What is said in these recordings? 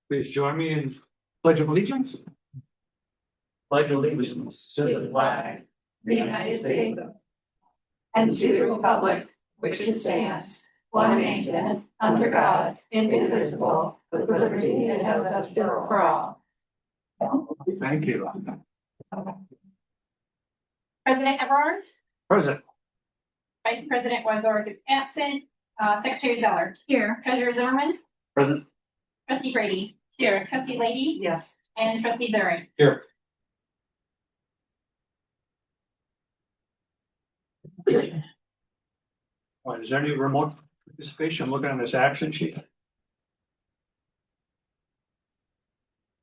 Please join me in pledge of allegiance. Pledge allegiance to the flag of the United States and to the republic which stands one nation under God, indivisible, with liberty and justice for all. Thank you. President Everard, Present. Vice President Wazorek is absent. Secretary Zeller. Here. Treasurer Zimmerman. Present. Trustee Brady. Here. Trustee Lady. Yes. And Trustee Zurich. Here. All right, is there any remote participation? Looking on this action sheet.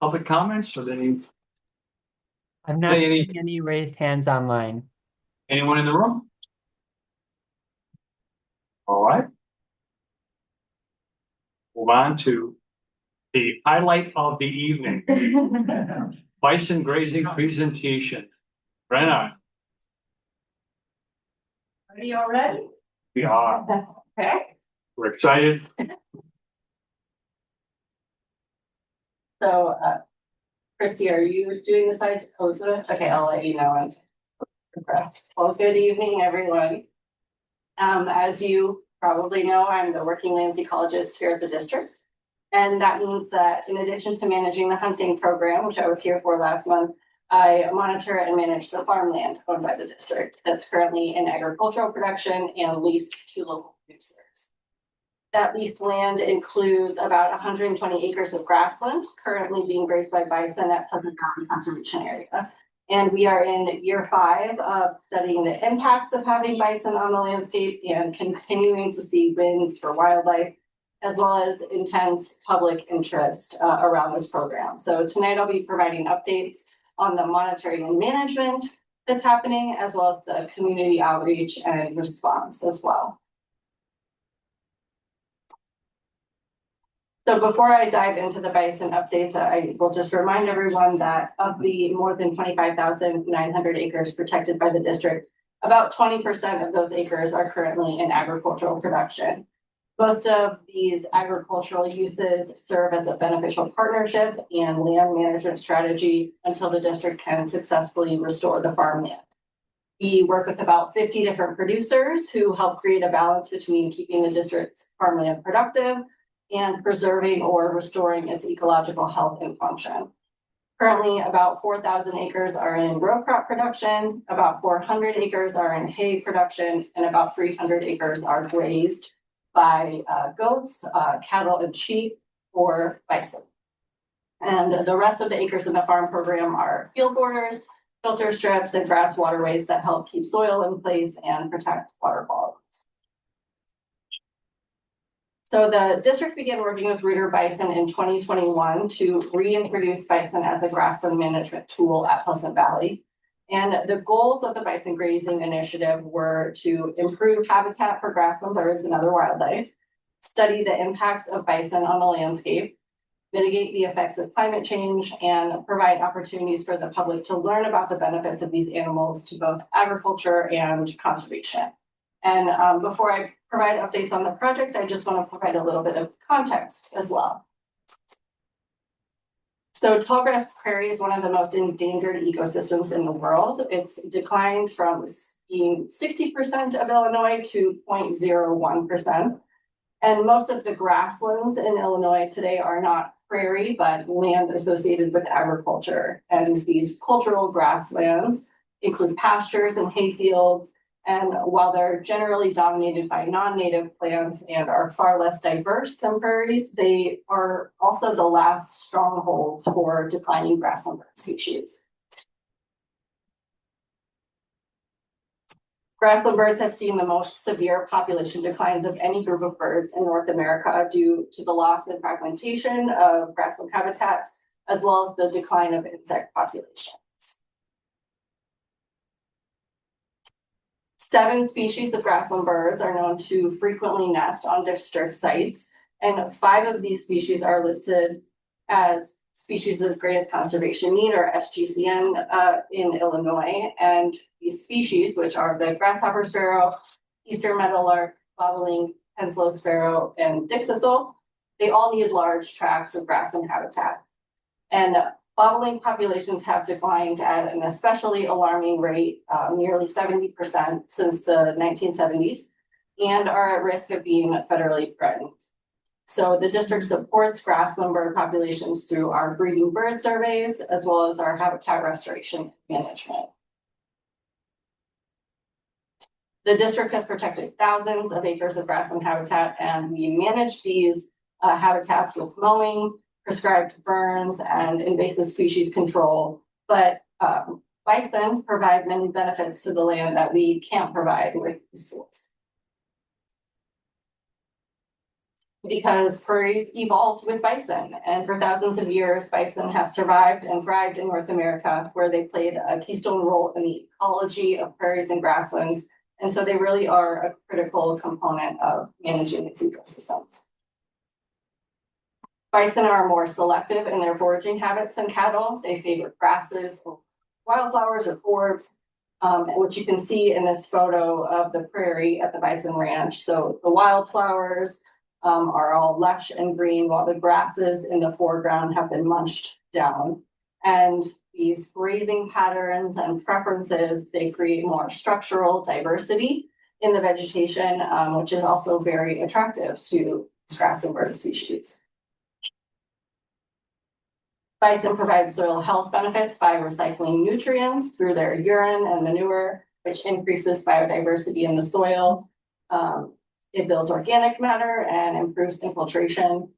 Public comments, was any, I'm not Any- seeing any raised hands online. anyone in the room? All right. Move on to the highlight of the evening, bison grazing presentation. Brenna, Are you all ready? we are, Okay. we're excited. So, Christy, are you doing the slides? Elizabeth? Okay, I'll let you know. Well, good evening, everyone. As you probably know, I'm the working lands ecologist here at the district. And that means that in addition to managing the hunting program, which I was here for last month, I monitor and manage the farmland owned by the district that's currently in agricultural production and leased to local producers. That leased land includes about 120 acres of grassland currently being grazed by bison at Pleasant Valley Conservation Area. And we are in year 5 of studying the impacts of having bison on the landscape and continuing to see wins for wildlife, as well as intense public interest around this program. So tonight I'll be providing updates on the monitoring and management that's happening, as well as the community outreach and response as well. So before I dive into the bison updates, I will just remind everyone that of the more than 25,900 acres protected by the district, about 20% of those acres are currently in agricultural production. Most of these agricultural uses serve as a beneficial partnership and land management strategy until the district can successfully restore the farmland. We work with about 50 different producers who help create a balance between keeping the district's farmland productive and preserving or restoring its ecological health and function. Currently, about 4,000 acres are in row crop production, about 400 acres are in hay production, and about 300 acres are grazed by goats, cattle, and sheep, or bison. And the rest of the acres in the farm program are field borders, filter strips, and grass waterways that help keep soil in place and protect water quality. So the district began working with Rooter Bison in 2021 to reintroduce bison as a grassland management tool at Pleasant Valley. And the goals of the bison grazing initiative were to improve habitat for grassland birds and other wildlife, study the impacts of bison on the landscape, mitigate the effects of climate change, and provide opportunities for the public to learn about the benefits of these animals to both agriculture and conservation. And before I provide updates on the project, I just want to provide a little bit of context as well. So tallgrass prairie is one of the most endangered ecosystems in the world. It's declined from being 60% of Illinois to 0.01%. And most of the grasslands in Illinois today are not prairie, but land associated with agriculture. And these cultural grasslands include pastures and hayfields. And while they're generally dominated by non-native plants and are far less diverse than prairies, they are also the last strongholds for declining grassland bird species. Grassland birds have seen the most severe population declines of any group of birds in North America due to the loss and fragmentation of grassland habitats, as well as the decline of insect populations. 7 species of grassland birds are known to frequently nest on district sites, and 5 of these species are listed as species of greatest conservation need, or SGCN, in Illinois. And these species, which are the grasshopper sparrow, eastern meadowlark, bobolink, henslow sparrow, and dickcissel, they all need large tracts of grassland habitat. And bobolink populations have declined at an especially alarming rate, nearly 70% since the 1970s, and are at risk of being federally threatened. So the district supports grassland bird populations through our breeding bird surveys, as well as our habitat restoration management. The district has protected thousands of acres of grassland habitat, and we manage these habitats with mowing, prescribed burns, and invasive species control. But bison provide many benefits to the land that we can't provide with these tools. Because prairies evolved with bison, and for thousands of years, bison have survived and thrived in North America, where they played a keystone role in the ecology of prairies and grasslands. And so they really are a critical component of managing these ecosystems. Bison are more selective in their foraging habits than cattle. They favor grasses, or wildflowers, or forbs, which you can see in this photo of the prairie at the bison ranch. So the wildflowers are all lush and green, while the grasses in the foreground have been munched down. And these grazing patterns and preferences, they create more structural diversity in the vegetation, which is also very attractive to grassland bird species. Bison provide soil health benefits by recycling nutrients through their urine and manure, which increases biodiversity in the soil. It builds organic matter and improves infiltration.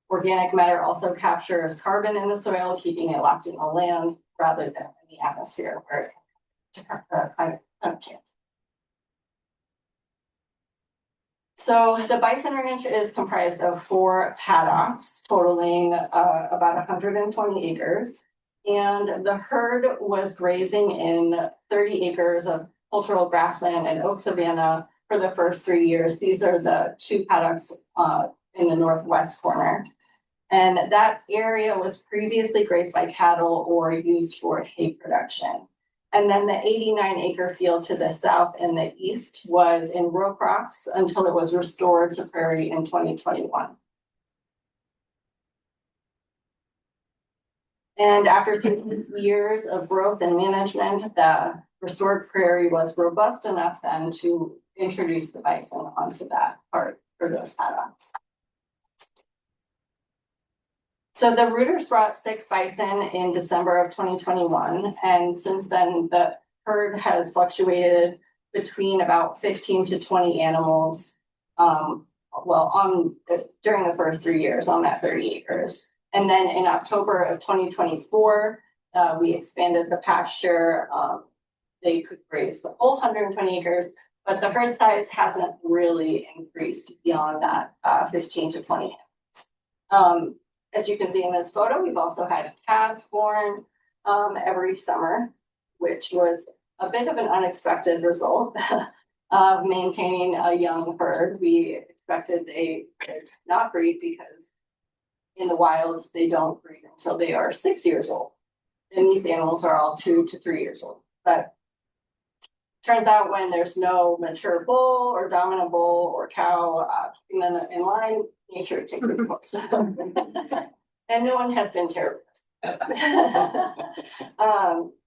Organic matter also captures carbon in the soil, keeping it locked in the land rather than in the atmosphere where it climate change. So the bison ranch is comprised of 4 paddocks, totaling about 120 acres. And the herd was grazing in 30 acres of cultural grassland and oak savanna for the first 3 years. These are the 2 paddocks in the northwest corner. And that area was previously grazed by cattle or used for hay production. And then the 89-acre field to the south and the east was in row crops until it was restored to prairie in 2021. And after 3 years of growth and management, the restored prairie was robust enough then to introduce the bison onto that part for those paddocks. So the rooters brought 6 bison in December of 2021, and since then the herd has fluctuated between about 15 to 20 animals, during the first 3 years on that 30 acres. And then in October of 2024, we expanded the pasture. They could graze the whole 120 acres, but the herd size hasn't really increased beyond that 15 to 20 animals. As you can see in this photo, we've also had calves born every summer, which was a bit of an unexpected result of maintaining a young herd. We expected they could not breed because in the wilds, they don't breed until they are 6 years old. And these animals are all 2 to 3 years old. But turns out when there's no mature bull or dominant bull or cow keeping them in line, nature takes the course. And no one has been terrible.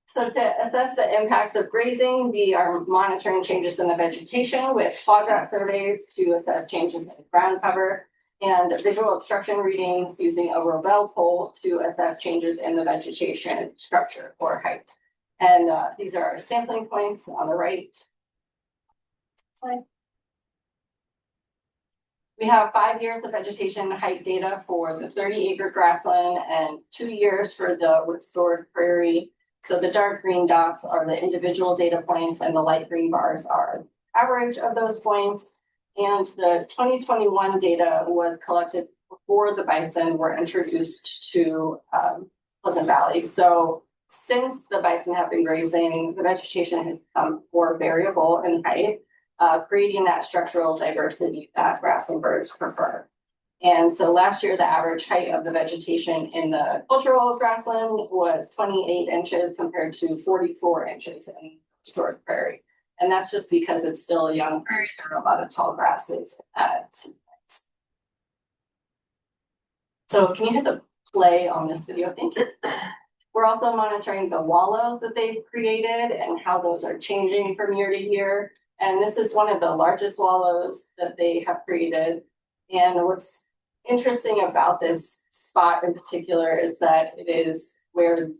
So to assess the impacts of grazing, we are monitoring changes in the vegetation with quadrat surveys to assess changes in ground cover and visual obstruction readings using a Robel pole to assess changes in the vegetation structure or height. And these are our sampling points on the right slide. We have 5 years of vegetation height data for the 30-acre grassland and 2 years for the restored prairie. So the dark green dots are the individual data points and the light green bars are the average of those points. And the 2021 data was collected before the bison were introduced to Pleasant Valley. So since the bison have been grazing, the vegetation has become more variable in height, creating that structural diversity that grassland birds prefer. And so last year, the average height of the vegetation in the cultural grassland was 28 inches compared to 44 inches in restored prairie. And that's just because it's still a young prairie. There are a lot of tall grasses at So can you hit the play on this video? Thank you. We're also monitoring the wallows that they've created and how those are changing from year to year. And this is one of the largest wallows that they have created. And what's interesting about this spot in particular is that it is where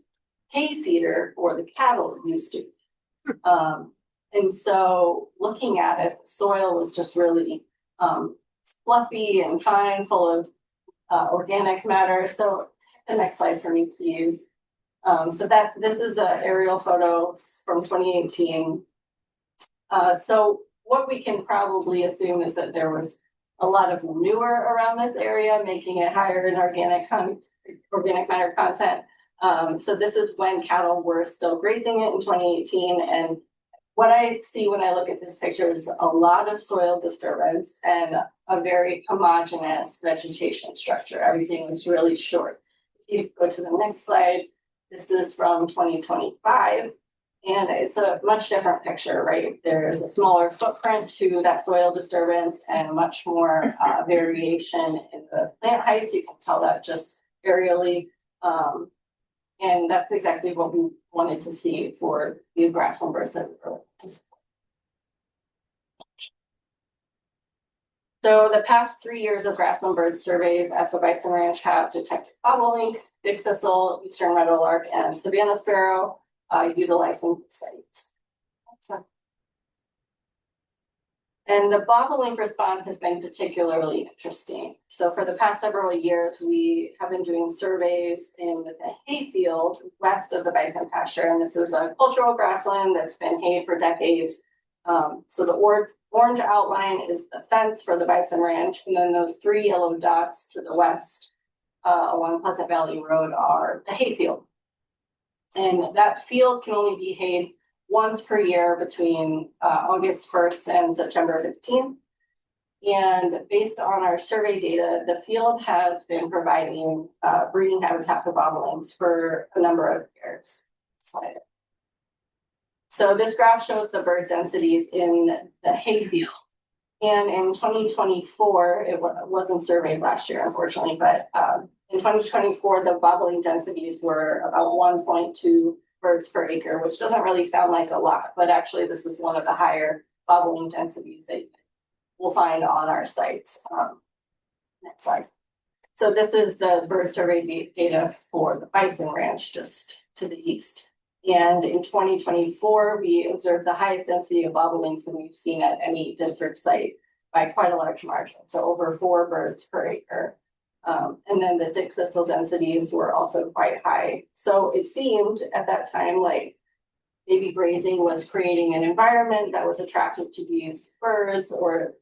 hay feeder for the cattle used to be. And so looking at it, the soil was just really fluffy and fine, full of organic matter. So the next slide for me, please. So that this is an aerial photo from 2018. So what we can probably assume is that there was a lot of manure around this area, making it higher in organic matter content. So this is when cattle were still grazing it in 2018. And what I see when I look at this picture is a lot of soil disturbance and a very homogeneous vegetation structure. Everything was really short. If you go to the next slide, this is from 2025, and it's a much different picture, right? There's a smaller footprint to that soil disturbance and much more variation in the plant heights. You can tell that just aerially. And that's exactly what we wanted to see for the grassland birds that we were looking to support. So the past 3 years of grassland bird surveys at the Bison Ranch have detected bobolink, big thistle, eastern meadowlark, and savanna sparrow utilizing the site. And the bobolink response has been particularly interesting. So for the past several years, we have been doing surveys in the hayfield west of the bison pasture. And this is a cultural grassland that's been hayed for decades. So the orange outline is the fence for the bison ranch. And then those 3 yellow dots to the west along Pleasant Valley Road are the hayfield. And that field can only be hayed once per year between August 1st and September 15th. And based on our survey data, the field has been providing breeding habitat for bobolinks for a number of years. Slide. So this graph shows the bird densities in the hayfield. And in 2024, it wasn't surveyed last year, unfortunately, but in 2024, the bobolink densities were about 1.2 birds per acre, which doesn't really sound like a lot, but actually this is one of the higher bobolink densities that we'll find on our sites. Next slide. So this is the bird survey data for the bison ranch just to the east. And in 2024, we observed the highest density of bobolinks that we've seen at any district site by quite a large margin. So over 4 birds per acre. And then the dick thistle densities were also quite high. So it seemed at that time like maybe grazing was creating an environment that was attractive to these birds, or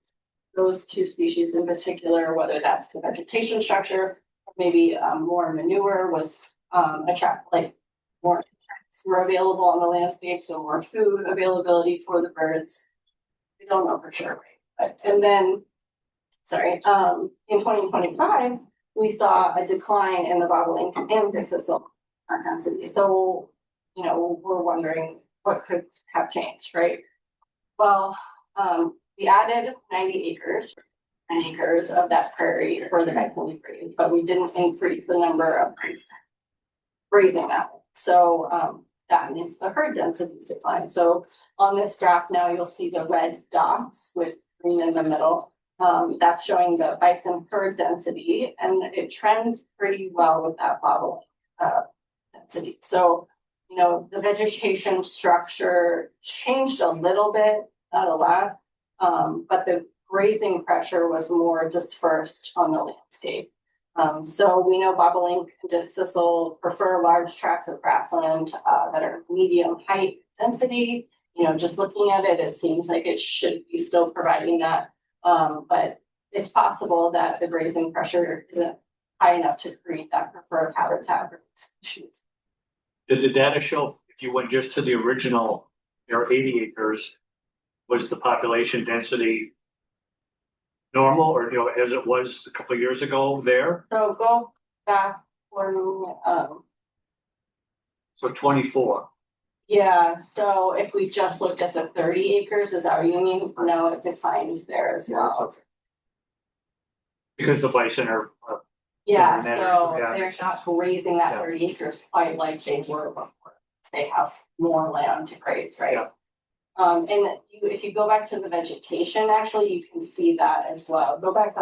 those 2 species in particular, whether that's the vegetation structure, or maybe more manure was more insects were available on the landscape, so more food availability for the birds. We don't know for sure, right? But, and then, in 2025, we saw a decline in the bobolink and dick thistle density. So, we're wondering what could have changed, right? Well, we added 90 acres of that prairie for the bipoli breed, but we didn't increase the number of grazing that. So that means the herd densities decline. So on this graph now, you'll see the red dots with green in the middle. That's showing the bison herd density, and it trends pretty well with that bobolink density. So, the vegetation structure changed a little bit, not a lot, but the grazing pressure was more dispersed on the landscape. So we know bobolink and dick thistle prefer large tracts of grassland that are medium height density. Just looking at it, it seems like it should be still providing that. But it's possible that the grazing pressure isn't high enough to create that preferred habitat for species. Did the data show if you went just to the original, 80 acres, was the population density normal, or as it was a couple of years ago there? So go back for So 24. yeah. So if we just looked at the 30 acres, is that what you mean? No, it declines there as well. Because the bison are Yeah, in that so area, yeah. they're not grazing that Yeah. 30 acres quite like they were before. They have more land to graze, right? Yeah. And if you go back to the vegetation, actually, you can see that as well. Go back,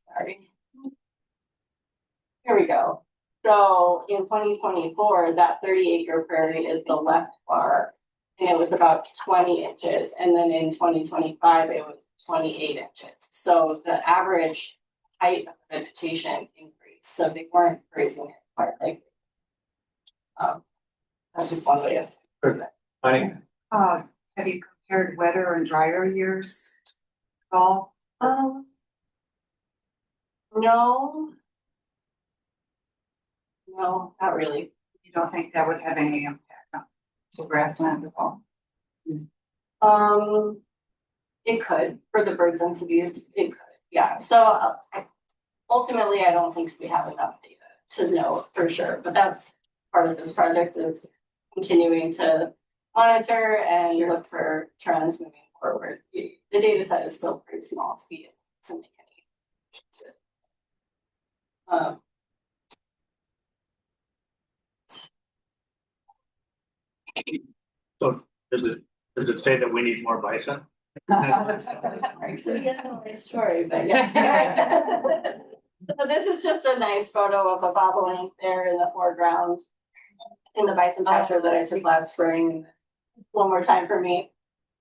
sorry. Here we go. So in 2024, that 30-acre prairie is the left bar, and it was about 20 inches. And then in 2025, it was 28 inches. So the average height of the vegetation increased. So they weren't grazing it quite like. That's just one way of prove it. Honey, Have you compared wetter and drier years at all? No. No, not really. You don't think that would have any impact on the grassland at all? It could, for the birds and cities, it could, yeah. So ultimately, I don't think we have enough data to know for sure, but that's part of this project is continuing to monitor and look for trends moving forward. The data set is still pretty small to be able to make any. so does it say that we need more bison? Actually, that's a nice story, but yeah. So this is just a nice photo of a bobolink there in the foreground in the bison pasture that I took last spring. One more time for me.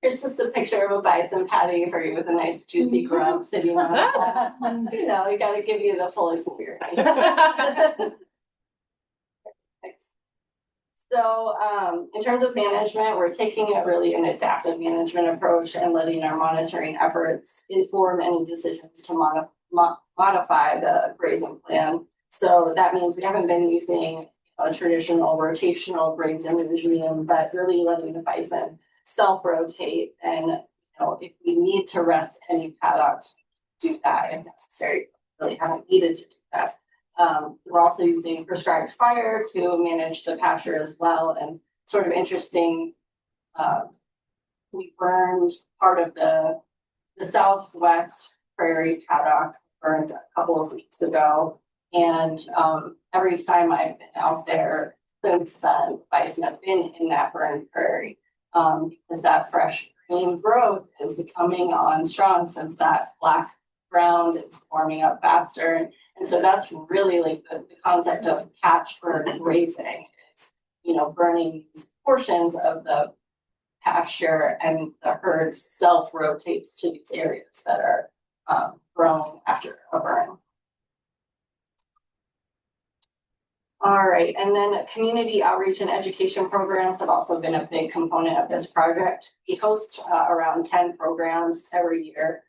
Here's just a picture of a bison patty for you with a nice juicy grub sitting on it. You know, you gotta give you the full experience. So in terms of management, we're taking a really an adaptive management approach and letting our monitoring efforts inform any decisions to modify the grazing plan. So that means we haven't been using a traditional rotational grazing regime, but really letting the bison self-rotate. And if we need to rest any paddocks, do that if necessary. Really haven't needed to do that. We're also using prescribed fire to manage the pasture as well. And sort of interesting, we burned part of the southwest prairie paddock burned a couple of weeks ago. And every time I've been out there since then, bison have been in that burned prairie because that fresh green growth is coming on strong since that black ground is forming up faster. And so that's really like the concept of catch burn grazing is, burning these portions of the pasture and the herd self-rotates to these areas that are growing after a burn. All right, and then community outreach and education programs have also been a big component of this project. We host around 10 programs every year,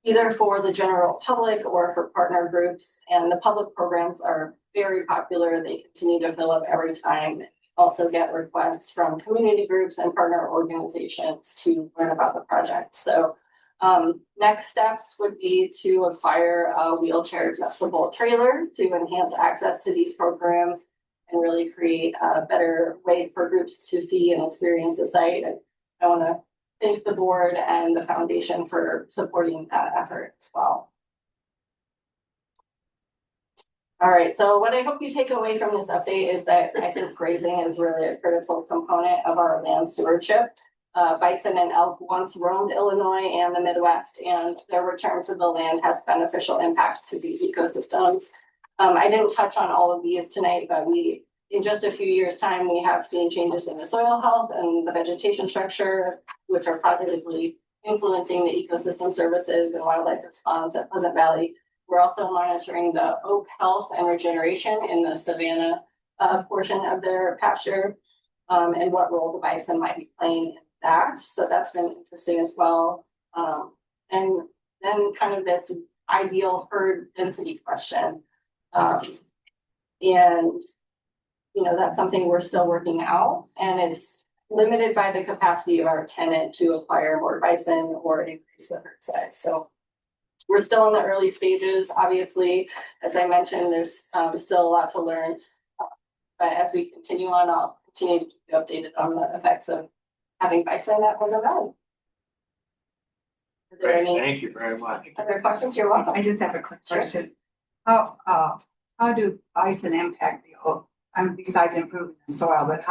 either for the general public or for partner groups. And the public programs are very popular. They continue to fill up every time. Also get requests from community groups and partner organizations to learn about the project. So next steps would be to acquire a wheelchair accessible trailer to enhance access to these programs and really create a better way for groups to see and experience the site. And I want to thank the board and the foundation for supporting that effort as well. All right, so what I hope you take away from this update is that I think grazing is really a critical component of our land stewardship. Bison and elk once roamed Illinois and the Midwest, and their return to the land has beneficial impacts to these ecosystems. I didn't touch on all of these tonight, but in just a few years' time, we have seen changes in the soil health and the vegetation structure, which are positively influencing the ecosystem services and wildlife response at Pleasant Valley. We're also monitoring the oak health and regeneration in the savanna portion of their pasture and what role the bison might be playing in that. So that's been interesting as well. And then kind of this ideal herd density question. And that's something we're still working out, and it's limited by the capacity of our tenant to acquire more bison or increase the herd size. So we're still in the early stages. Obviously, as I mentioned, there's still a lot to learn. But as we continue on, I'll continue to keep you updated on the effects of having bison at Pleasant Valley. Are there Great, any thank you very much. other questions? You're welcome. I just have a quick Sure. question. How do bison impact the oak? Besides improving the soil, but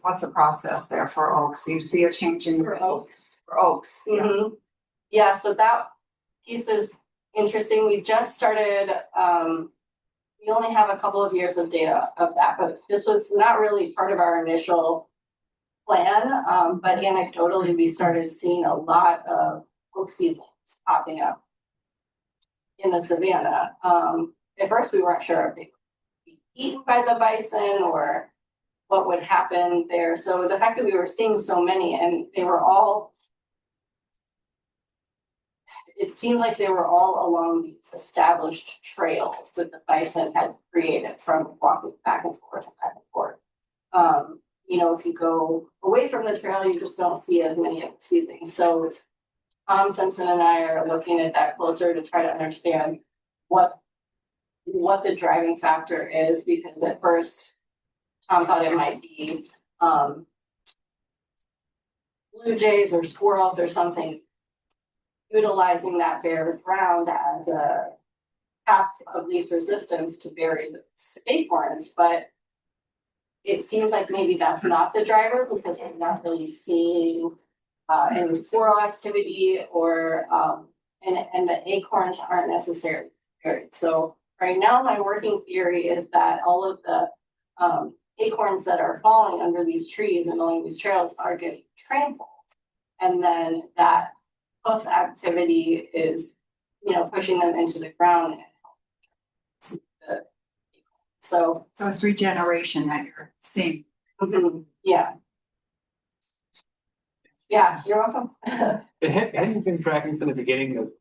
what's the process there for oaks? Do you see a change in For oaks? For oaks, yeah. Mhm. Yeah, so that piece is interesting. We just started, we only have a couple of years of data of that, but this was not really part of our initial plan. But anecdotally, we started seeing a lot of oak seedlings popping up in the savanna. At first, we weren't sure if they would be eaten by the bison or what would happen there. So the fact that we were seeing so many and they were all, it seemed like they were all along these established trails that the bison had created from walking back and forth and back and forth. You know, if you go away from the trail, you just don't see as many of the seedlings. So Tom Simpson and I are looking at that closer to try to understand what the driving factor is, because at first Tom thought it might be blue jays or squirrels or something utilizing that bare ground as a path of least resistance to bury the acorns, but it seems like maybe that's not the driver, because we're not really seeing any squirrel activity or and the acorns aren't necessarily buried. So right now, my working theory is that all of the acorns that are falling under these trees and along these trails are getting trampled, and then that hoof activity is, you know, pushing them into the ground. So it's regeneration that you're seeing. yeah. Yeah, you're welcome. Had you been tracking from the beginning of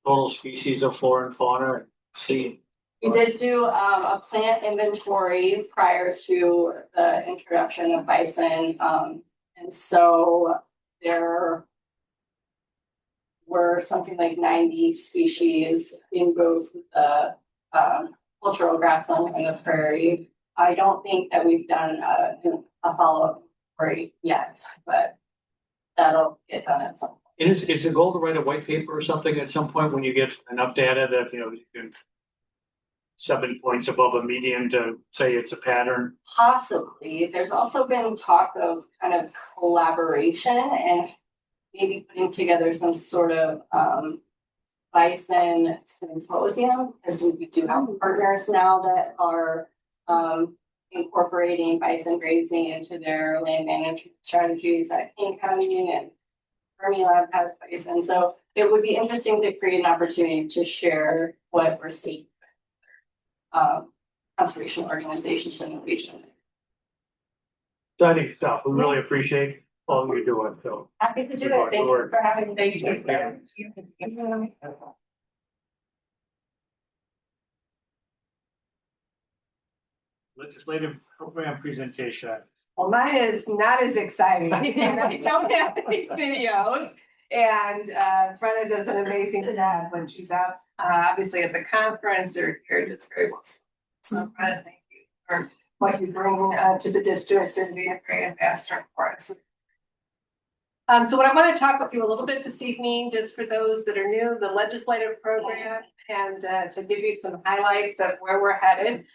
total species of flora and fauna and see? We did do a plant inventory prior to the introduction of bison. And so there were something like 90 species in both the cultural grassland and the prairie. I don't think that we've done a follow-up inventory yet, but that'll get done at some point. And is the goal to write a white paper or something at some point when you get enough data that, you know, you can 7 points above a median to say it's a pattern? Possibly. There's also been talk of kind of collaboration and maybe putting together some sort of bison symposium, because we do have partners now that are incorporating bison grazing into their land management strategies at King County, and Fermilab has bison. So it would be interesting to create an opportunity to share what we're seeing conservation organizations in the region. Exciting stuff. We really appreciate all you're doing, so. Happy to do that. Thank you for having me. Thank you. Legislative program presentation. Well, mine is not as exciting, and I don't have any videos. And Brenna does an amazing job when she's out, obviously at the conference or here, it's very well. So Brenna, thank you for what you bring to the district and being a great ambassador for us. So what I want to talk with you a little bit this evening, just for those that are new, the legislative program, and to give you some highlights of where we're headed.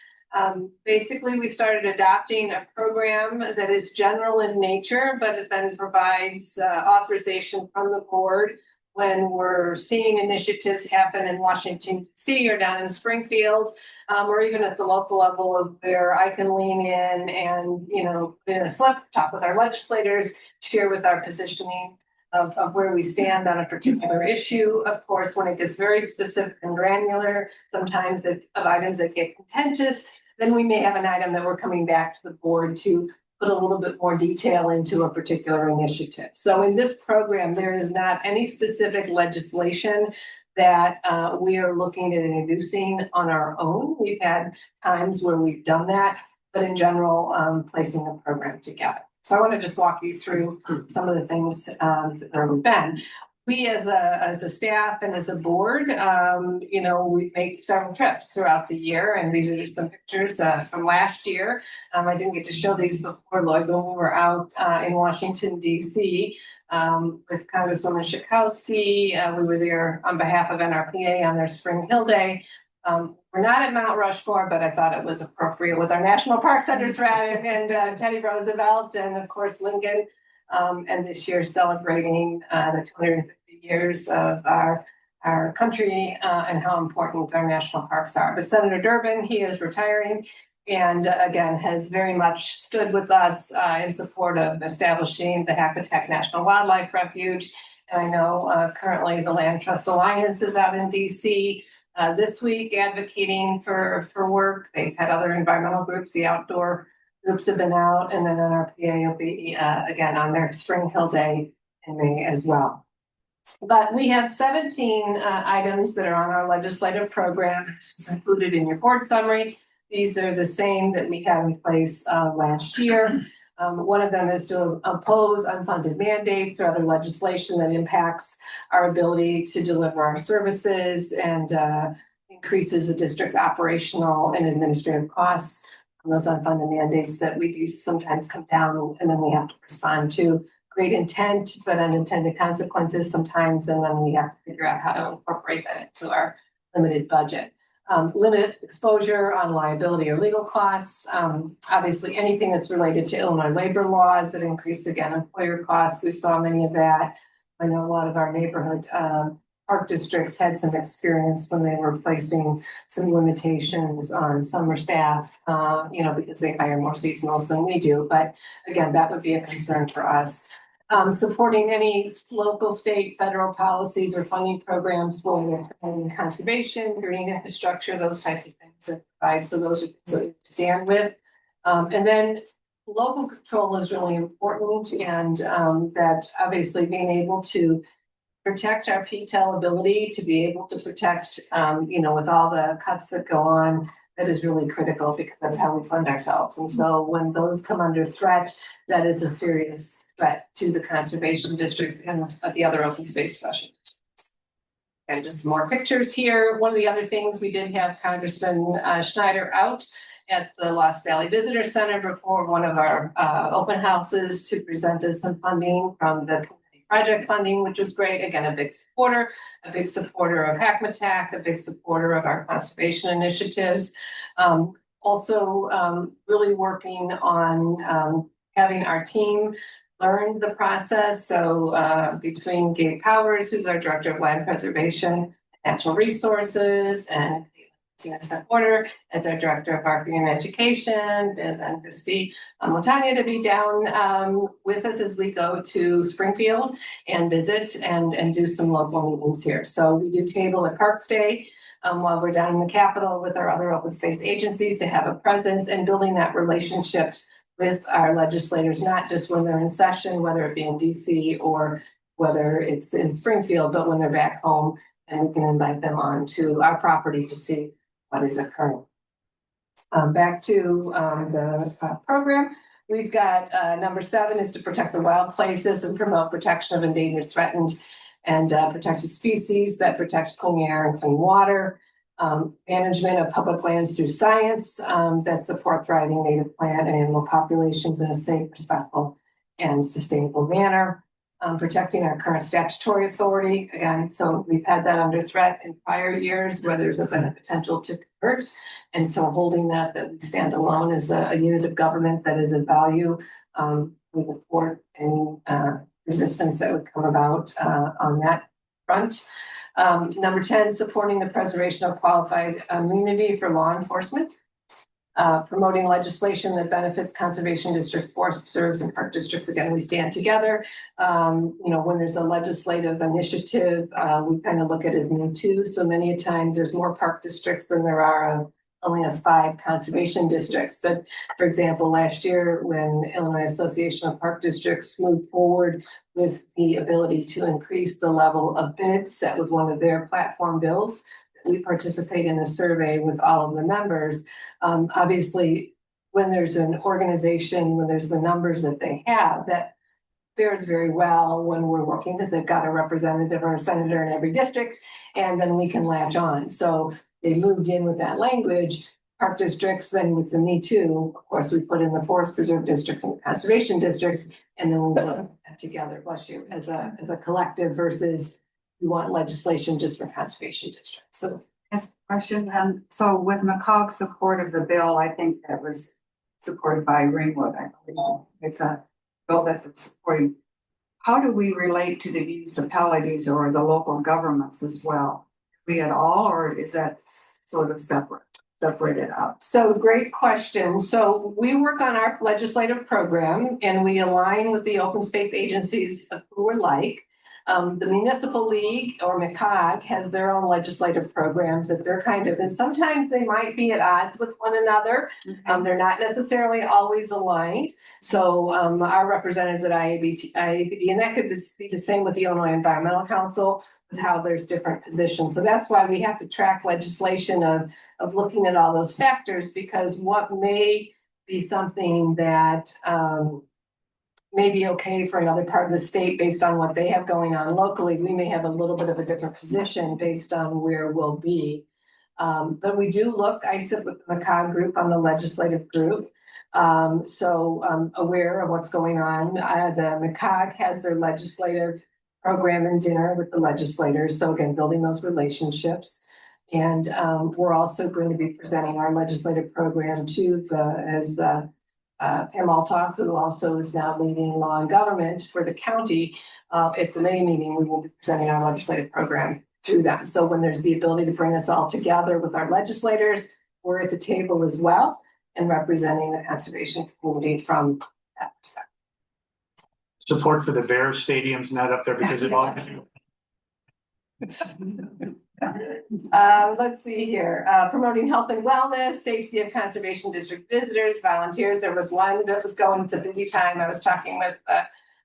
Basically, we started adopting a program that is general in nature, but it then provides authorization from the board when we're seeing initiatives happen in Washington DC or down in Springfield, or even at the local level of where I can lean in and, you know, in a slip talk with our legislators, share with our positioning of where we stand on a particular issue. Of course, when it gets very specific and granular, sometimes of items that get contentious, then we may have an item that we're coming back to the board to put a little bit more detail into a particular initiative. So in this program, there is not any specific legislation that we are looking at introducing on our own. We've had times where we've done that, but in general, placing the program together. So I want to just walk you through some of the things that we've been. we as a staff and as a board, we make several trips throughout the year, and these are just some pictures from last year. I didn't get to show these before, Lloyd, when we were out in Washington, D.C. With Congresswoman Schakowsky. We were there on behalf of NRPA on their Spring Hill Day. We're not at Mount Rushmore, but I thought it was appropriate with our national parks under threat and Teddy Roosevelt and of course Lincoln. And this year celebrating the 250 years of our country and how important our national parks are. But Senator Durbin, he is retiring and again has very much stood with us in support of establishing the Hackatack National Wildlife Refuge. And I know currently the Land Trust Alliance is out in DC this week advocating for work. They've had other environmental groups, the outdoor groups have been out, and then NRPA will be again on their Spring Hill Day in May as well. But we have 17 items that are on our legislative program. This was included in your board summary. These are the same that we had in place last year. One of them is to oppose unfunded mandates or other legislation that impacts our ability to deliver our services and increases the district's operational and administrative costs. Those unfunded mandates that we do sometimes come down and then we have to respond to great intent, but unintended consequences sometimes, and then we have to figure out how to incorporate that into our limited budget. Limit exposure on liability or legal costs. Obviously, anything that's related to Illinois labor laws that increase, again, employer costs. We saw many of that. I know a lot of our neighborhood park districts had some experience when they were placing some limitations on summer staff, because they hire more seasonals than we do. But again, that would be a concern for us. Supporting any local, state, federal policies or funding programs for conservation, green infrastructure, those types of things that provide. So those are things that we stand with. And then local control is really important, and that obviously being able to protect our PTEL ability to be able to protect, with all the cuts that go on, that is really critical because that's how we fund ourselves. And so when those come under threat, that is a serious threat to the conservation district and the other open space special districts. And just some more pictures here. One of the other things we did have Congressman Schneider out at the Lost Valley Visitor Center before one of our open houses to present us some funding from the project funding, which was great. Again, a big supporter of Hackmatack, a big supporter of our conservation initiatives. Also really working on having our team learn the process. So between Gabe Powers, who's our Director of Land Preservation, Natural Resources, and Porter as our Director of Marketing and Education, and Christy Montagna to be down with us as we go to Springfield and visit and do some local meetings here. So we do table at Parks Day while we're down in the Capitol with our other open space agencies to have a presence and building that relationship with our legislators, not just when they're in session, whether it be in DC or whether it's in Springfield, but when they're back home, and we can invite them on to our property to see what is occurring. Back to the program. We've got number 7 is to protect the wild places and promote protection of endangered, threatened, and protected species that protect clean air and clean water. Management of public lands through science that support thriving native plant and animal populations in a safe, respectful, and sustainable manner. Protecting our current statutory authority. Again, so we've had that under threat in prior years where there's been a potential to convert. And so holding that we stand alone as a unit of government that is of value, we would thwart any resistance that would come about on that front. Number 10, supporting the preservation of qualified immunity for law enforcement. Promoting legislation that benefits conservation districts, forest reserves, and park districts. Again, we stand together. When there's a legislative initiative, we kind of look at it as me too. So many times there's more park districts than there are only has 5 conservation districts. But for example, last year when Illinois Association of Park Districts moved forward with the ability to increase the level of bids, that was one of their platform bills. We participate in a survey with all of the members. Obviously, when there's an organization, when there's the numbers that they have, that fares very well when we're working because they've got a representative or a senator in every district, and then we can latch on. So they moved in with that language. Park districts, then it's a me too. Of course, we put in the forest preserve districts and conservation districts, and then we work that together, bless you, as a collective versus we want legislation just for conservation districts. So Yes, question. So with McCog's support of the bill, I think that was supported by Ringwood, I believe. It's a bill that they're supporting. How do we relate to the municipalities or the local governments as well? We at all, or is that sort of separated out? So great question. So we work on our legislative program and we align with the open space agencies who we're like. The Municipal League or McCog has their own legislative programs that they're kind of, and sometimes they might be at odds with one another. They're not necessarily always aligned. So our representatives at IABD, and that could be the same with the Illinois Environmental Council, with how there's different positions. So that's why we have to track legislation of looking at all those factors, because what may be something that may be okay for another part of the state based on what they have going on locally, we may have a little bit of a different position based on where we'll be. But we do look, I sit with the McCog group on the legislative group. So I'm aware of what's going on. The McCog has their legislative program and dinner with the legislators. So again, building those relationships. And we're also going to be presenting our legislative program to Pam Altoff, who also is now leading law and government for the county. At the May meeting, we will be presenting our legislative program through them. So when there's the ability to bring us all together with our legislators, we're at the table as well and representing the conservation community from that perspective. Support for the Bears stadium's not up there because it all. Let's see here, promoting health and wellness, safety of conservation district visitors, volunteers. There was one that was going, it's a busy time. I was talking with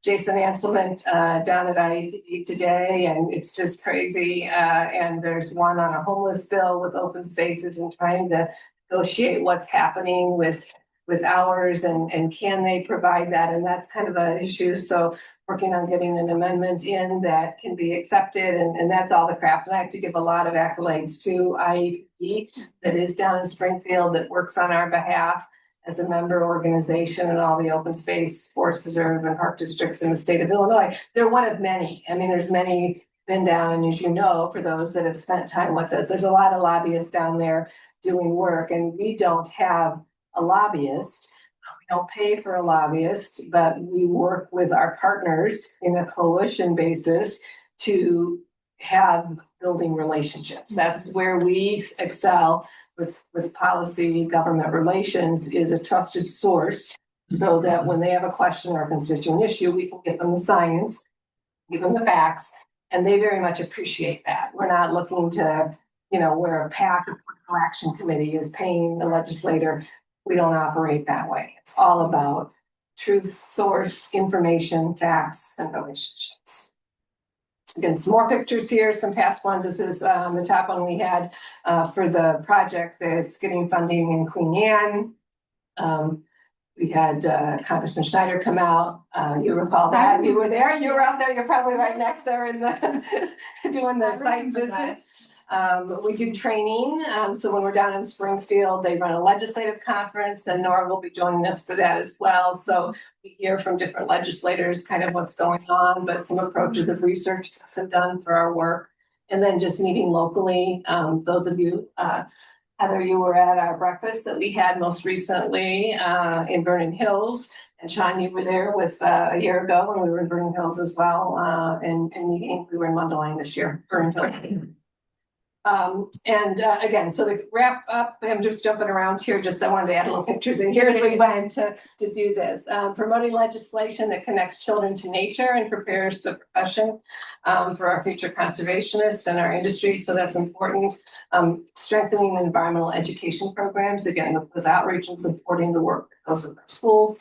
Jason Anselman down at IEPD today, and it's just crazy. And there's one on a homeless bill with open spaces and trying to negotiate what's happening with hours and can they provide that? And that's kind of an issue. So working on getting an amendment in that can be accepted, and that's all the craft. And I have to give a lot of accolades to IEP that is down in Springfield that works on our behalf as a member organization, and all the open space, forest preserve and park districts in the state of Illinois. They're one of many. I mean, there's many been down, and as you know, for those that have spent time with us, there's a lot of lobbyists down there doing work, and we don't have a lobbyist. We don't pay for a lobbyist, but we work with our partners in a coalition basis to have building relationships. That's where we excel with policy, government relations, is a trusted source, so that when they have a question or a constituent issue, we can give them the science, give them the facts, and they very much appreciate that. We're not looking to, where a PAC, a political action committee, is paying the legislator. We don't operate that way. It's all about truth, source, information, facts, and relationships. Again, some more pictures here, some past ones. This is the top one we had for the project that's getting funding in Queen Anne. We had Congressman Schneider come out. You recall that? You were there. You were out there. You're probably right next there in the doing the site visit. We do training. So when we're down in Springfield, they run a legislative conference, and Nora will be joining us for that as well. So we hear from different legislators kind of what's going on, but some approaches of research that's been done for our work. And then just meeting locally. Those of you, Heather, you were at our breakfast that we had most recently in Vernon Hills. And Sean, you were there with a year ago when we were in Vernon Hills as well. And meeting, we were in Mundelein this year, Vernon Hills. Again, so to wrap up, I'm just jumping around here, I wanted to add little pictures in here as we went to do this. Promoting legislation that connects children to nature and prepares the profession for our future conservationists and our industry. So that's important. Strengthening environmental education programs, again, with those outreach and supporting the work that goes with our schools.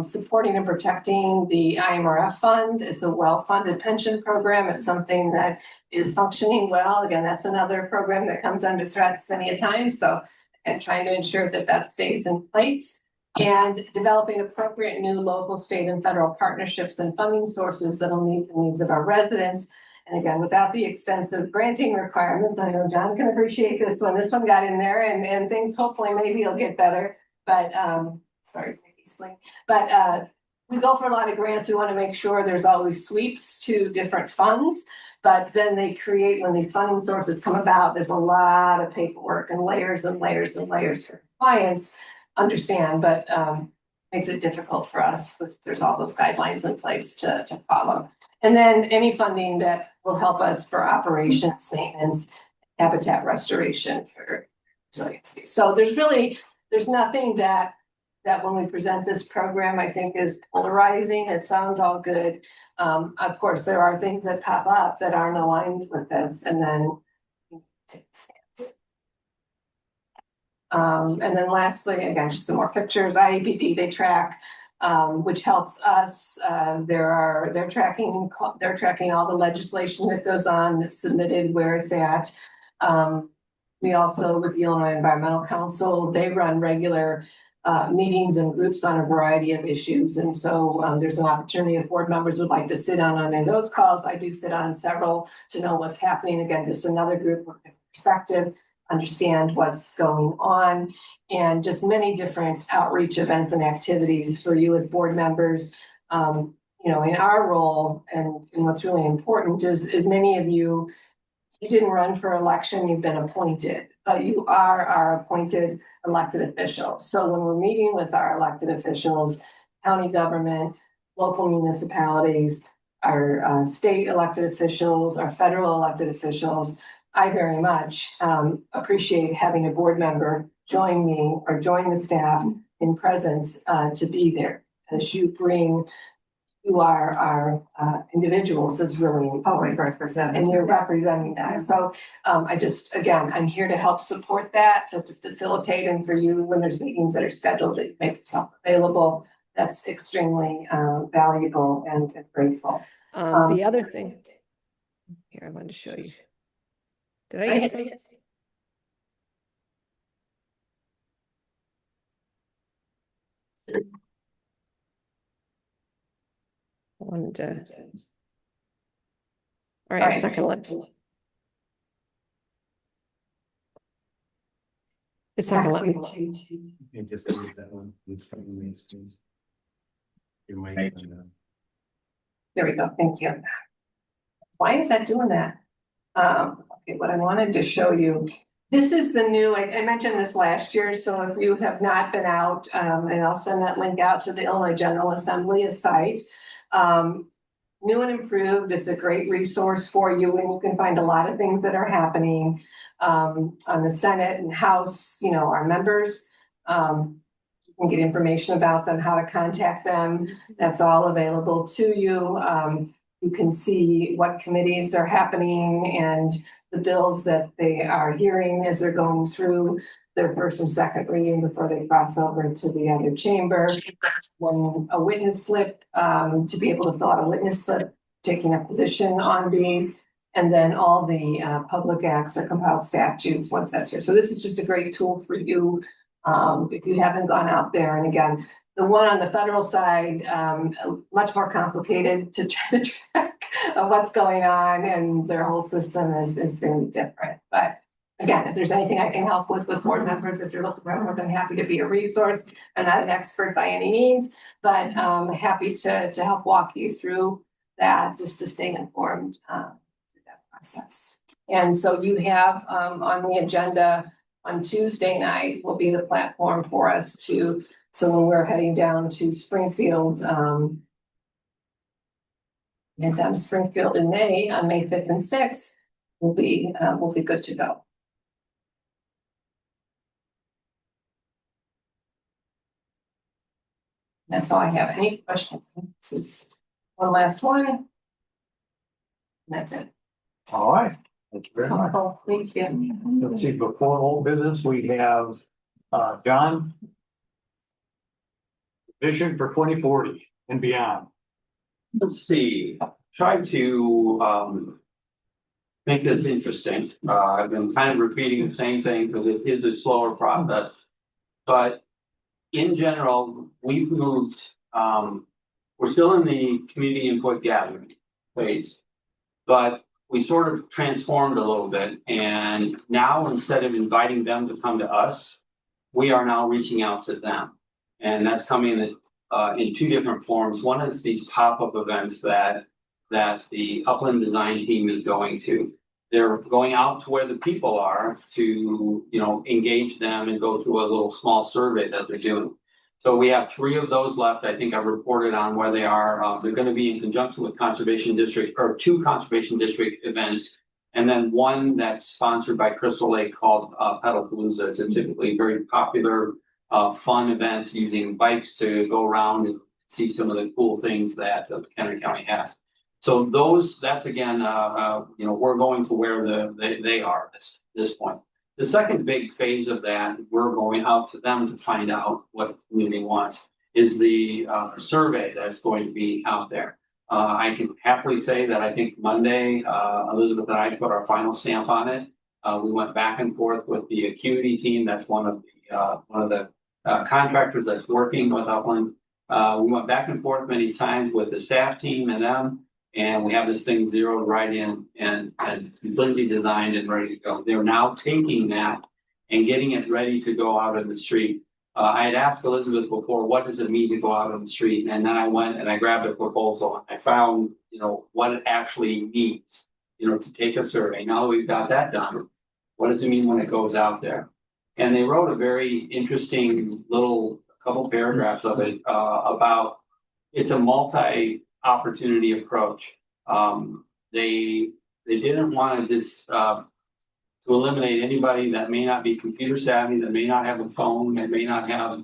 Supporting and protecting the IMRF fund. It's a well-funded pension program. It's something that is functioning well. Again, that's another program that comes under threats many a time. So, and trying to ensure that that stays in place. and developing appropriate new local, state, and federal partnerships and funding sources that will meet the needs of our residents. And again, without the extensive granting requirements, I know John can appreciate this one. This one got in there and things hopefully maybe will get better. But sorry to explain. But we go for a lot of grants. We want to make sure there's always sweeps to different funds. But then they create, when these funding sources come about, there's a lot of paperwork and layers and layers and layers for clients understand, but makes it difficult for us with, there's all those guidelines in place to follow. And then any funding that will help us for operations, maintenance, habitat restoration for resiliency. So there's nothing that when we present this program, I think is polarizing. It sounds all good. Of course, there are things that pop up that aren't aligned with this, and then take a stance. And then lastly, again, just some more pictures. IAPD, they track, which helps us. They're tracking all the legislation that goes on, that's submitted, where it's at. We also, with the Illinois Environmental Council, they run regular meetings and groups on a variety of issues. And so there's an opportunity if board members would like to sit on any of those calls. I do sit on several to know what's happening. Again, just another group of perspective, understand what's going on, and just many different outreach events and activities for you as board members. You know, in our role, and what's really important is many of you didn't run for election, you've been appointed, but you are our appointed elected officials. So when we're meeting with our elected officials, county government, local municipalities, our state elected officials, our federal elected officials, I very much appreciate having a board member join me or join the staff in presence to be there, as you are our individuals is really important. Representing. And you're representing that. So again, I'm here to help support that, to facilitate, and for you, when there's meetings that are scheduled, that you make yourself available. That's extremely valuable and grateful. The other thing here, I wanted to show you. Did I get it? I wanted to. All right, it's not gonna let me. It's not gonna let me. You can just use that one. It's from the main screen. Your mic. There we go. Thank you. Why is that doing that? Okay, what I wanted to show you, this is the new, I mentioned this last year, so if you have not been out, and I'll send that link out to the Illinois General Assembly site. New and improved, it's a great resource for you, and you can find a lot of things that are happening on the Senate and House, you know, our members. You can get information about them, how to contact them. That's all available to you. You can see what committees are happening and the bills that they are hearing as they're going through their first and second reading before they cross over to the other chamber. When a witness slip, to be able to fill out a witness slip, taking a position on these, and then all the public acts or compiled statutes once that's here. So this is just a great tool for you if you haven't gone out there. And again, the one on the federal side, much more complicated to try to track what's going on, and their whole system is very different. But again, if there's anything I can help with board members, if you're looking for, I'm more than happy to be a resource. I'm not an expert by any means, but happy to help walk you through that, just to stay informed through that process. And so you have on the agenda on Tuesday night will be the platform for us to, so when we're heading down to Springfield, and down to Springfield in May, on May 5th and 6th, we'll be good to go. That's all I have. Any questions? This is one last one. And that's it. All right. Thank you very much. Thank you. Let's see, before old business, we have John. Vision for 2040 and beyond. Let's see, try to make this interesting. I've been kind of repeating the same thing because it is a slower process. But in general, we've moved, we're still in the community input gathering phase. But we sort of transformed a little bit, and now instead of inviting them to come to us, we are now reaching out to them. And that's coming in two different forms. One is these pop-up events that the Upland design team is going to. They're going out to where the people are to, engage them and go through a little small survey that they're doing. So we have 3 of those left. I think I reported on where they are. They're going to be in conjunction with Conservation District, or 2 Conservation District events. And then one that's sponsored by Crystal Lake called Pedalpalooza. It's a typically very popular, fun event using bikes to go around and see some of the cool things that McHenry County has. So that's again, we're going to where they are at this point. The second big phase of that, we're going out to them to find out what the community wants, is the survey that's going to be out there. I can happily say that I think Monday, Elizabeth and I put our final stamp on it. We went back and forth with the Acuity team. That's one of the contractors that's working with Upland. We went back and forth many times with the staff team and them. And we have this thing zeroed right in and completely designed and ready to go. They're now taking that and getting it ready to go out in the street. I had asked Elizabeth before, what does it mean to go out on the street? And then I went and I grabbed a proposal. I found, what it actually means, to take a survey. Now that we've got that done, what does it mean when it goes out there? And they wrote a very interesting little couple paragraphs of it about it's a multi-opportunity approach. They didn't want to eliminate anybody that may not be computer savvy, that may not have a phone, that may not have,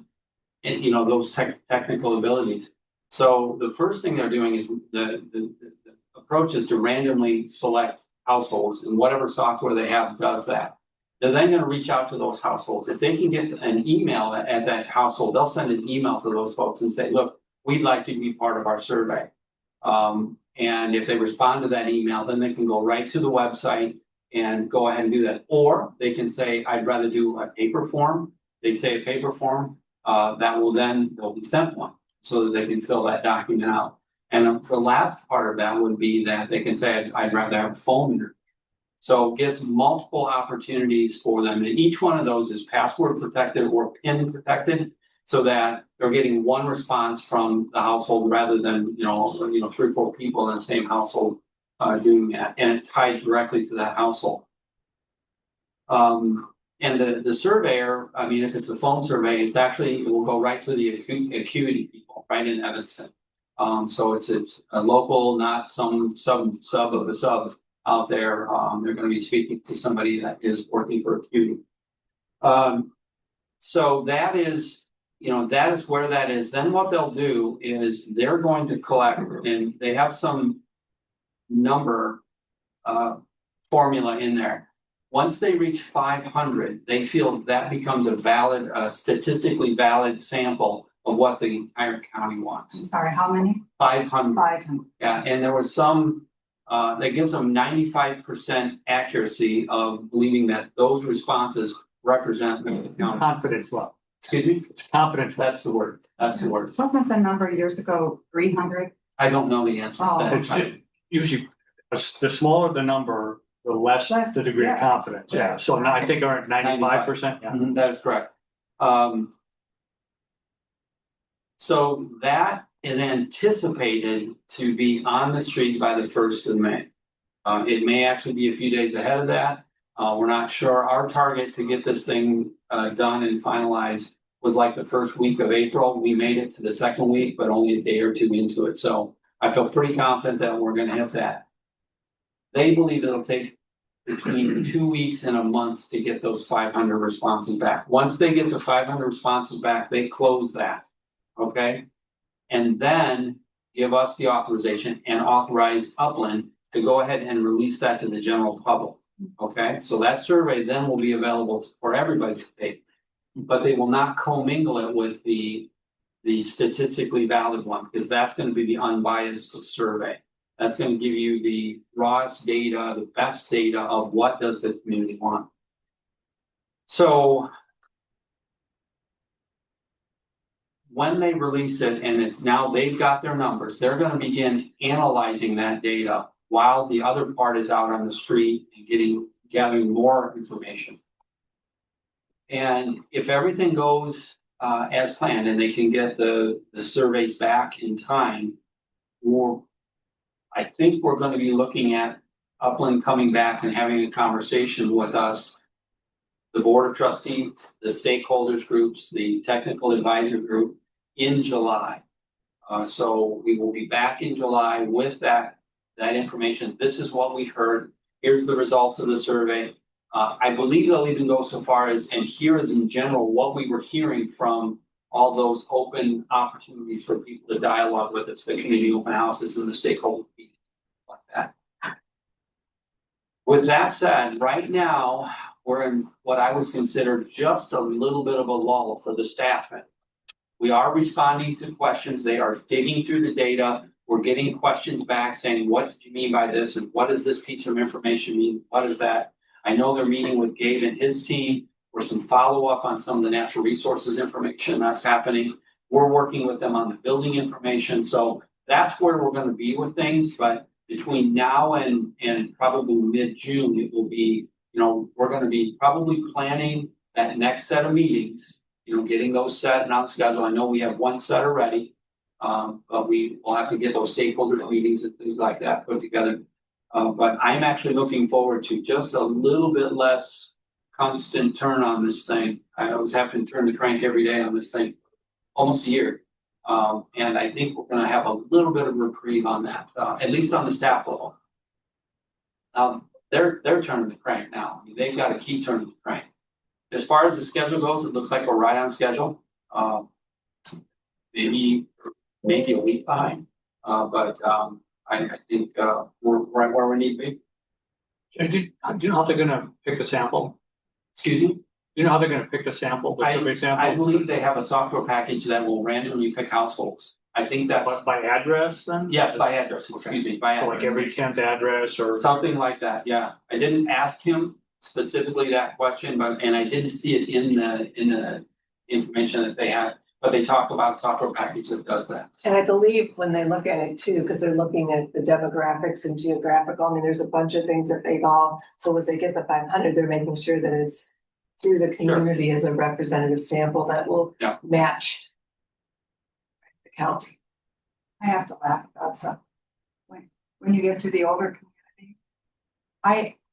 those technical abilities. So the first thing they're doing is the approach is to randomly select households, and whatever software they have does that. They're then going to reach out to those households. If they can get an email at that household, they'll send an email to those folks and say, look, we'd like you to be part of our survey. And if they respond to that email, then they can go right to the website and go ahead and do that. Or they can say, I'd rather do a paper form. They say a paper form, they'll be sent one so that they can fill that document out. And the last part of that would be that they can say, I'd rather have a phone interview. So it gives multiple opportunities for them. And each one of those is password protected or PIN protected, so that they're getting one response from the household rather than, 3 or 4 people in the same household doing that, and it tied directly to that household. And the surveyor, if it's a phone survey, it will go right to the Acuity people right in Evanston. So it's a local, not some sub of a sub out there. They're going to be speaking to somebody that is working for Acuity. So that is where that is. Then what they'll do is they're going to collect, and they have some number formula in there. Once they reach 500, they feel that becomes a valid, statistically valid sample of what the entire county wants. I'm sorry, how many? 500. 500. Yeah, and there was some that gives them 95% accuracy of believing that those responses represent the county. Confidence level. Excuse me? It's confidence. That's the word. That's the word. Wasn't the number years ago 300? I don't know the answer to that. It's usually, the smaller the number, the less Less, the degree of yeah. confidence. Yeah. So now I think are at 95%. Yeah. Mhm, that is correct. So that is anticipated to be on the street by the 1st of May. It may actually be a few days ahead of that. We're not sure. Our target to get this thing done and finalized was like the first week of April. We made it to the second week, but only a day or 2 into it. So I feel pretty confident that we're going to hit that. They believe it'll take between 2 weeks and a month to get those 500 responses back. Once they get the 500 responses back, they close that. Okay. And then give us the authorization and authorize Upland to go ahead and release that to the general public. Okay. So that survey then will be available for everybody to take, but they will not commingle it with the statistically valid one, because that's going to be the unbiased survey. That's going to give you the rawest data, the best data of what does the community want. So when they release it and it's now they've got their numbers, they're gonna begin analyzing that data while the other part is out on the street and gathering more information. And if everything goes as planned and they can get the surveys back in time, I think we're gonna be looking at Upland coming back and having a conversation with us, the Board of Trustees, the stakeholders groups, the technical advisor group in July. So we will be back in July with that information. This is what we heard. Here's the results of the survey. I believe they'll even go so far as, and here is in general what we were hearing from all those open opportunities for people to dialogue with us, the community open houses and the stakeholder meetings, like that. With that said, right now, we're in what I would consider just a little bit of a lull for the staff. We are responding to questions. They are digging through the data. We're getting questions back saying, what did you mean by this? And what does this piece of information mean? What is that? I know they're meeting with Gabe and his team for some follow-up on some of the natural resources information that's happening. We're working with them on the building information. So that's where we're going to be with things. But between now and probably mid-June, it will be, we're going to be probably planning that next set of meetings, getting those set and on schedule. I know we have one set already, but we will have to get those stakeholders meetings and things like that put together. But I'm actually looking forward to just a little bit less constant turn on this thing. I was having to turn the crank every day on this thing, almost a year. And I think we're going to have a little bit of reprieve on that, at least on the staff level. They're turning the crank now. I mean, they've got to keep turning the crank. As far as the schedule goes, it looks like we're right on schedule. Maybe a week behind, but I think we're right where we need to be. Do you know how they're gonna pick a sample? Excuse me? Do you know how they're gonna pick the sample, the survey sample? I believe they have a software package that will randomly pick households. I think that's. But by address then? Yes, by address, excuse me, by So address. like every 10th address or? Something like that, yeah. I didn't ask him specifically that question, and I didn't see it in the information that they had, but they talk about a software package that does that. And I believe when they look at it too, because they're looking at the demographics and geographical, I mean, there's a bunch of things that so as they get the 500, they're making sure that it's through the community as a representative sample that will match the county. I have to laugh about something. When you get to the older community,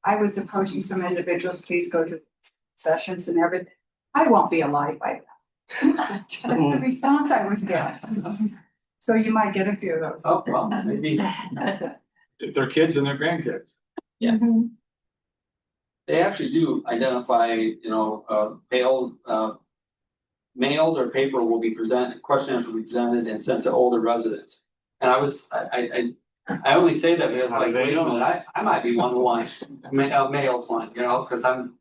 I was approaching some individuals, please go to sessions and everything. I won't be alive by that. That's the response I was getting. So you might get a few of those. Oh, well, maybe. Their kids and their grandkids. Yeah. They actually do identify, mailed or paper will be presented, questionnaires will be presented and sent to older residents. And I only say that because like, wait a minute, I might be one who wants a mailed one, because I'm,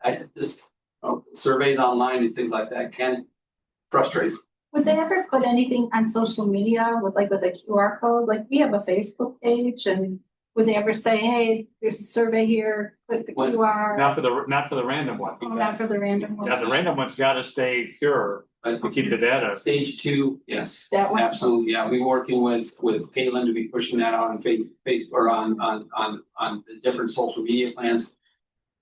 I just, surveys online and things like that can frustrate. Would they ever put anything on social media with a QR code? Like we have a Facebook page, and would they ever say, hey, there's a survey here, click the QR? Not for the random one. Oh, not for the random one. Yeah, the random one's gotta stay pure to keep the data. Stage 2, yes, That one? absolutely. Yeah, we're working with Caitlin to be pushing that out on Facebook or on the different social media plans.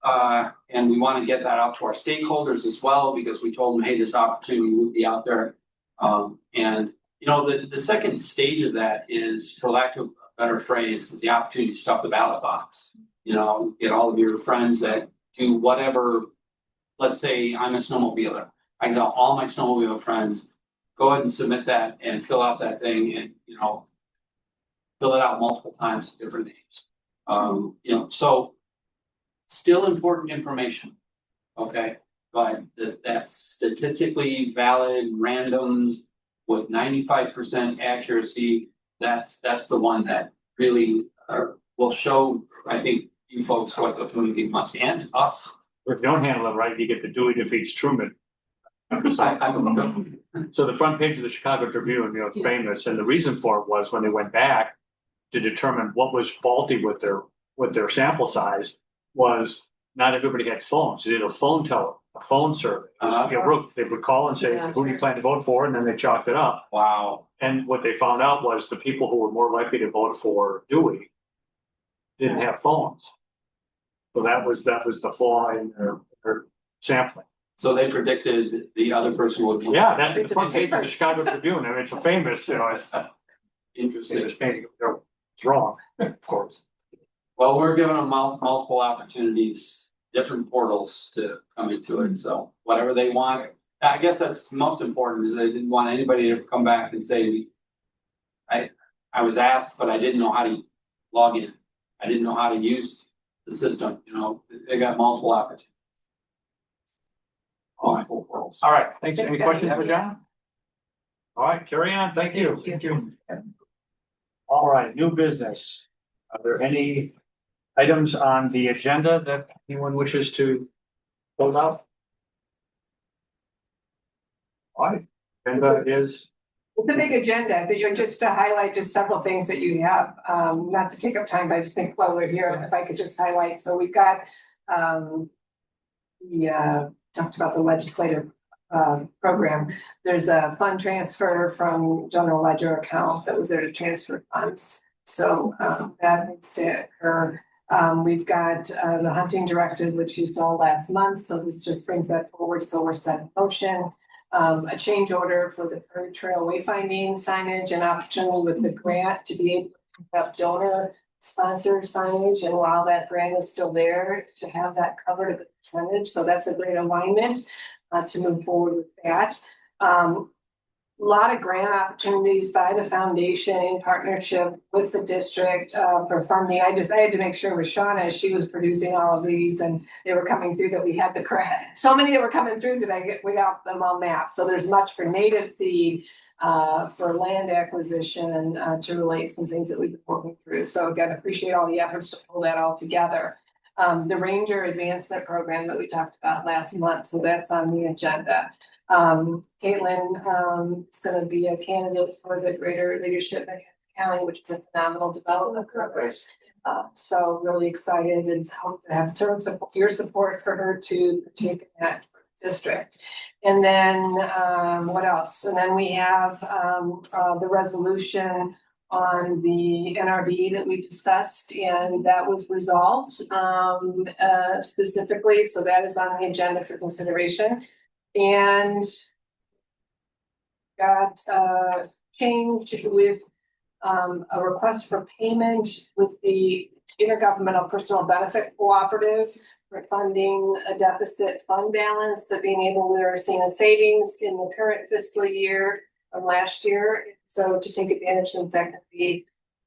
And we want to get that out to our stakeholders as well, because we told them, hey, this opportunity would be out there. And the second stage of that is, for lack of a better phrase, the opportunity to stuff the ballot box. Get all of your friends that do whatever. Let's say I'm a snowmobiler. I can tell all my snowmobile friends, go ahead and submit that and fill out that thing, and fill it out multiple times with different names. So still important information, okay? But that's statistically valid, random, with 95% accuracy. That's the one that really will show, I think, you folks what the community wants, and us. If you don't handle it right, you get the Dewey defeats Truman. So the front page of the Chicago Tribune, it's famous, and the reason for it was when they went back to determine what was faulty with their sample size was not everybody had phones. They did a phone a phone survey. It was, Uh-huh. they would call and say, Yeah, who do you sure. plan to vote for? And then they chalked it up. Wow. And what they found out was the people who were more likely to vote for Dewey didn't have phones. So that was the flaw in their sampling. So they predicted the other person would. Yeah, that's the front page of the Chicago Tribune. I mean, it's a famous, it's Interesting. painting. It's wrong, of course. Well, we're giving them multiple opportunities, different portals to come into it, so whatever they want. I guess that's most important, is they didn't want anybody to come back and say, I was asked, but I didn't know how to log in. I didn't know how to use the system, they got multiple opportunities. Multiple portals. All right, thanks. Any questions for John? All right, carry on. Thank you. Thank you. All right, new business. Are there any items on the agenda that anyone wishes to close out? All right, agenda is, It's a big agenda that you're just to highlight just several things that you have, not to take up time, but I just think while we're here, if I could just highlight, so we've got, we talked about the legislative program. There's a fund transfer from general ledger account that was there to transfer funds. So that needs to occur. We've got the hunting directive, which you saw last month. So this just brings that forward. So we're set in motion. A change order for the Prairie Trail wayfinding signage and opportunity with the grant to be able to pick up donor sponsored signage. And while that grant is still there, to have that covered at the percentage. So that's a great alignment to move forward with that. A lot of grant opportunities by the foundation in partnership with the district for funding. I had to make sure with Shauna, as she was producing all of these and they were coming through, that we had the correct. So many that were coming through today, we got them all mapped. So there's much for native seed, for land acquisition, to relate some things that we've been working through. So again, appreciate all the efforts to pull that all together. The Ranger Advancement Program that we talked about last month, so that's on the agenda. Caitlin is going to be a candidate for the Greater Leadership County, which is a phenomenal development program. So really excited and hope to have your support for her to take that district. And then what else? And then we have the resolution on the NRB that we discussed, and that was resolved specifically. So that is on the agenda for consideration. And got change with a request for payment with the Intergovernmental Personal Benefit Cooperative for funding a deficit fund balance, but we are seeing a savings in the current fiscal year from last year. So to take advantage of that, can be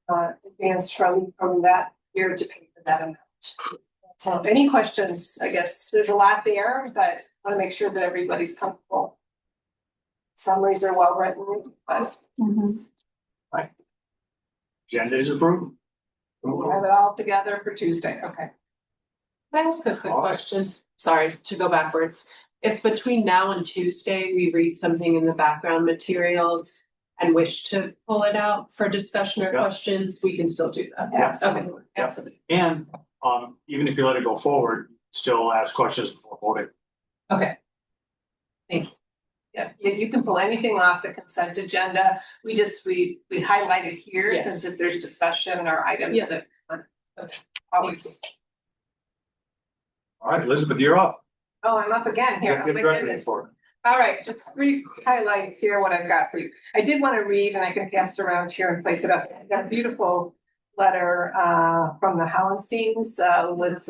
advanced from that year to pay for that amount. So any questions? I guess there's a lot there, but I want to make sure that everybody's comfortable. Summaries are well written, but agenda is approved. we'll have it all together for Tuesday. Okay. Can I ask a quick question? Sorry to go backwards. If between now and Tuesday, we read something in the background materials and wish to pull it out for discussion or questions, we can still do that. Absolutely. Okay, absolutely. And even if you let it go forward, still ask questions before voting. Okay. Thank you. Yeah, you can pull anything off the consent agenda. We highlight it here Yes. since if there's discussion or items Yeah. that always. All right, Elizabeth, you're up. Oh, I'm up again here. Oh Get my ready goodness. for it. All right, just three highlights here, what I've got for you. I did want to read, and I can pass it around here and place it up. I got a beautiful letter from the Hallensteins with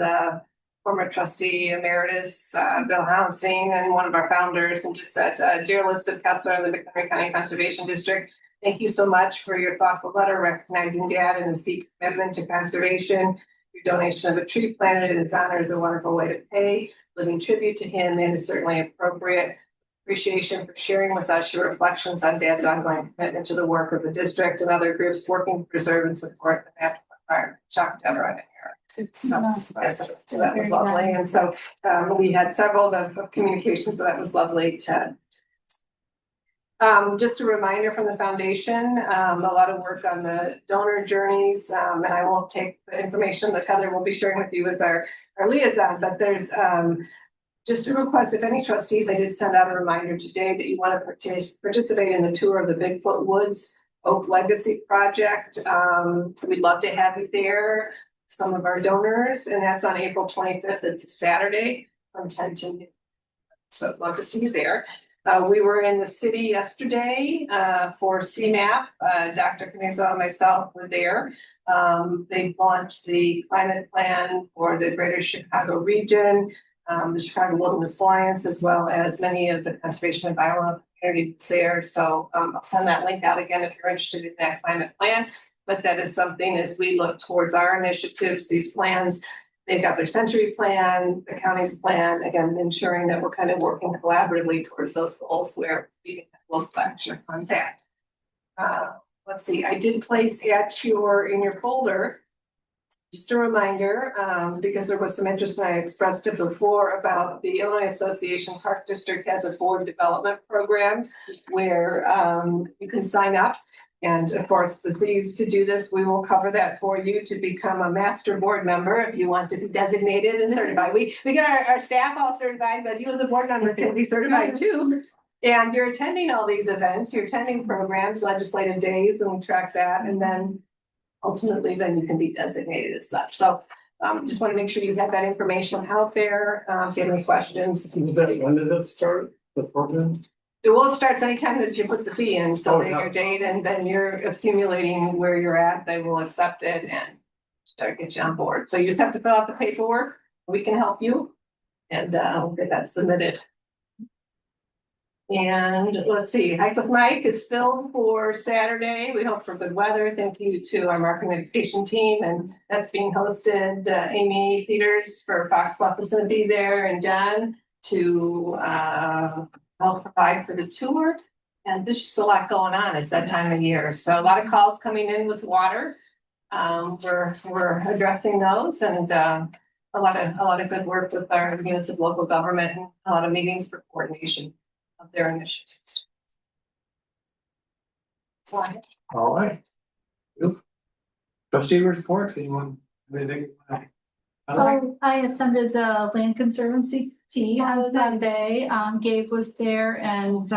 former trustee emeritus Bill Hallenstein and one of our founders, and just said, "Dear Elizabeth Kessler of the Montgomery County Conservation District, thank you so much for your thoughtful letter recognizing Dad and his deep commitment to conservation. Your donation of a tree planted in his honor is a wonderful way to pay living tribute to him and is certainly appropriate. Appreciation for sharing with us your reflections on Dad's ongoing commitment to the work of the district and other groups working to preserve and support the natural environment." Chuck, Deborah, and Eric. So that was lovely. And so we had several of communications, but that was lovely to. Just a reminder from the foundation, a lot of work on the donor journeys, and I won't take the information that Heather will be sharing with you as our liaison, but there's just a request, if any trustees, I did send out a reminder today that you want to participate in the tour of the Bigfoot Woods Oak Legacy Project. We'd love to have you there, some of our donors, and that's on April 25th. It's a Saturday from 10 to noon. So I'd love to see you there. We were in the city yesterday for CMAP. Dr. Canizzo and myself were there. They launched the climate plan for the greater Chicago region, the Chicago Wilderness Alliance, as well as many of the conservation and environmental communities there. So I'll send that link out again if you're interested in that climate plan. But that is something as we look towards our initiatives, these plans, they've got their century plan, the county's plan, again, ensuring that we're kind of working collaboratively towards those goals where we can have local action on that. Let's see, I did place in your folder, just a reminder, because there was some interest when I expressed it before about the Illinois Association Park District has a board development program where you can sign up. And of course, the fees to do this, we will cover that for you to become a master board member if you want to be designated and certified. We get our staff all certified, but you as a board member can be certified too. And you're attending all these events, you're attending programs, legislative days, and we track that. And then ultimately, then you can be designated as such. So just want to make sure you have that information out there. If you have any questions. When does it start, the program? Well, it starts anytime that you put the fee in, so that yeah. your date, and then you're accumulating where you're at, they will accept it and start get you on board. So you just have to fill out the paperwork, we can help you, and we'll get that submitted. And let's see, Hike with Mike is filled for Saturday. We hope for good weather. Thank you to our marketing education team, and that's being hosted. Amy Peters for Fox Bluff vicinity there, and John to help provide for the tour. And there's just a lot going on. It's that time of year. So a lot of calls coming in with water. We're addressing those, and a lot of good work with our units of local government, and a lot of meetings for coordination of their initiatives. So All right. Yep. Trustee report, anyone? Anything? So I attended the Land Conservancy tea on Sunday. Gabe was there, and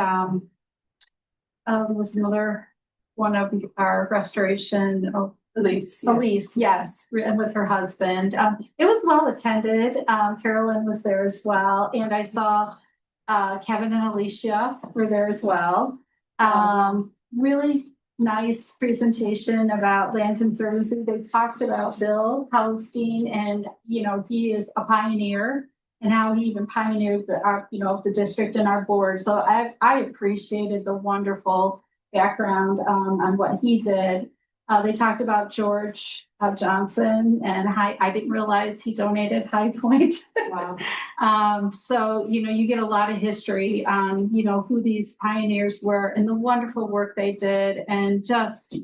was another one of our restoration of Elise, yes, and with her husband. It was well attended. Carolyn was there as well, and I saw Kevin and Alicia were there as well. Really nice presentation about Land Conservancy. They talked about Bill Helstein, and he is a pioneer, and how he even pioneered the district and our board. So I appreciated the wonderful background on what he did. They talked about George Johnson, and I didn't realize he donated High Point. wow. So, you get a lot of history on, who these pioneers were and the wonderful work they did, and just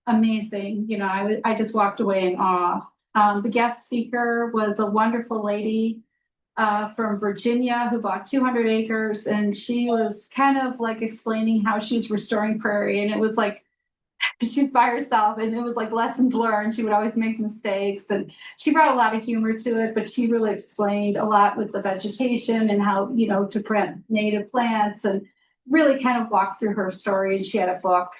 amazing. I just walked away in awe. The guest speaker was a wonderful lady from Virginia who bought 200 acres, and she was kind of like explaining how she's restoring prairie, and it was like, she's by herself, and it was like lessons learned. She would always make mistakes, and she brought a lot of humor to it, but she really explained a lot with the vegetation and how, to plant native plants, and really kind of walked through her story. And she had a book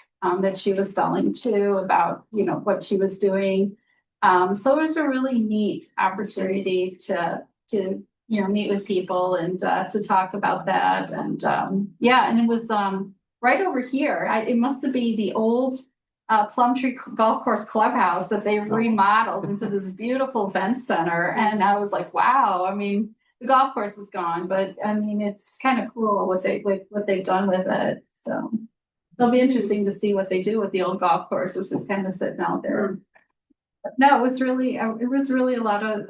that she was selling too about, what she was doing. So it was a really neat opportunity to meet with people and to talk about that. And and it was right over here. It must have been the old Plumtree Golf Course clubhouse that they remodeled into this beautiful event center. And I was like, wow. I mean, the golf course is gone, but I mean, it's kind of cool what they've done with it. So it'll be interesting to see what they do with the old golf course. It's just kind of sitting out there. But no, it was really a lot of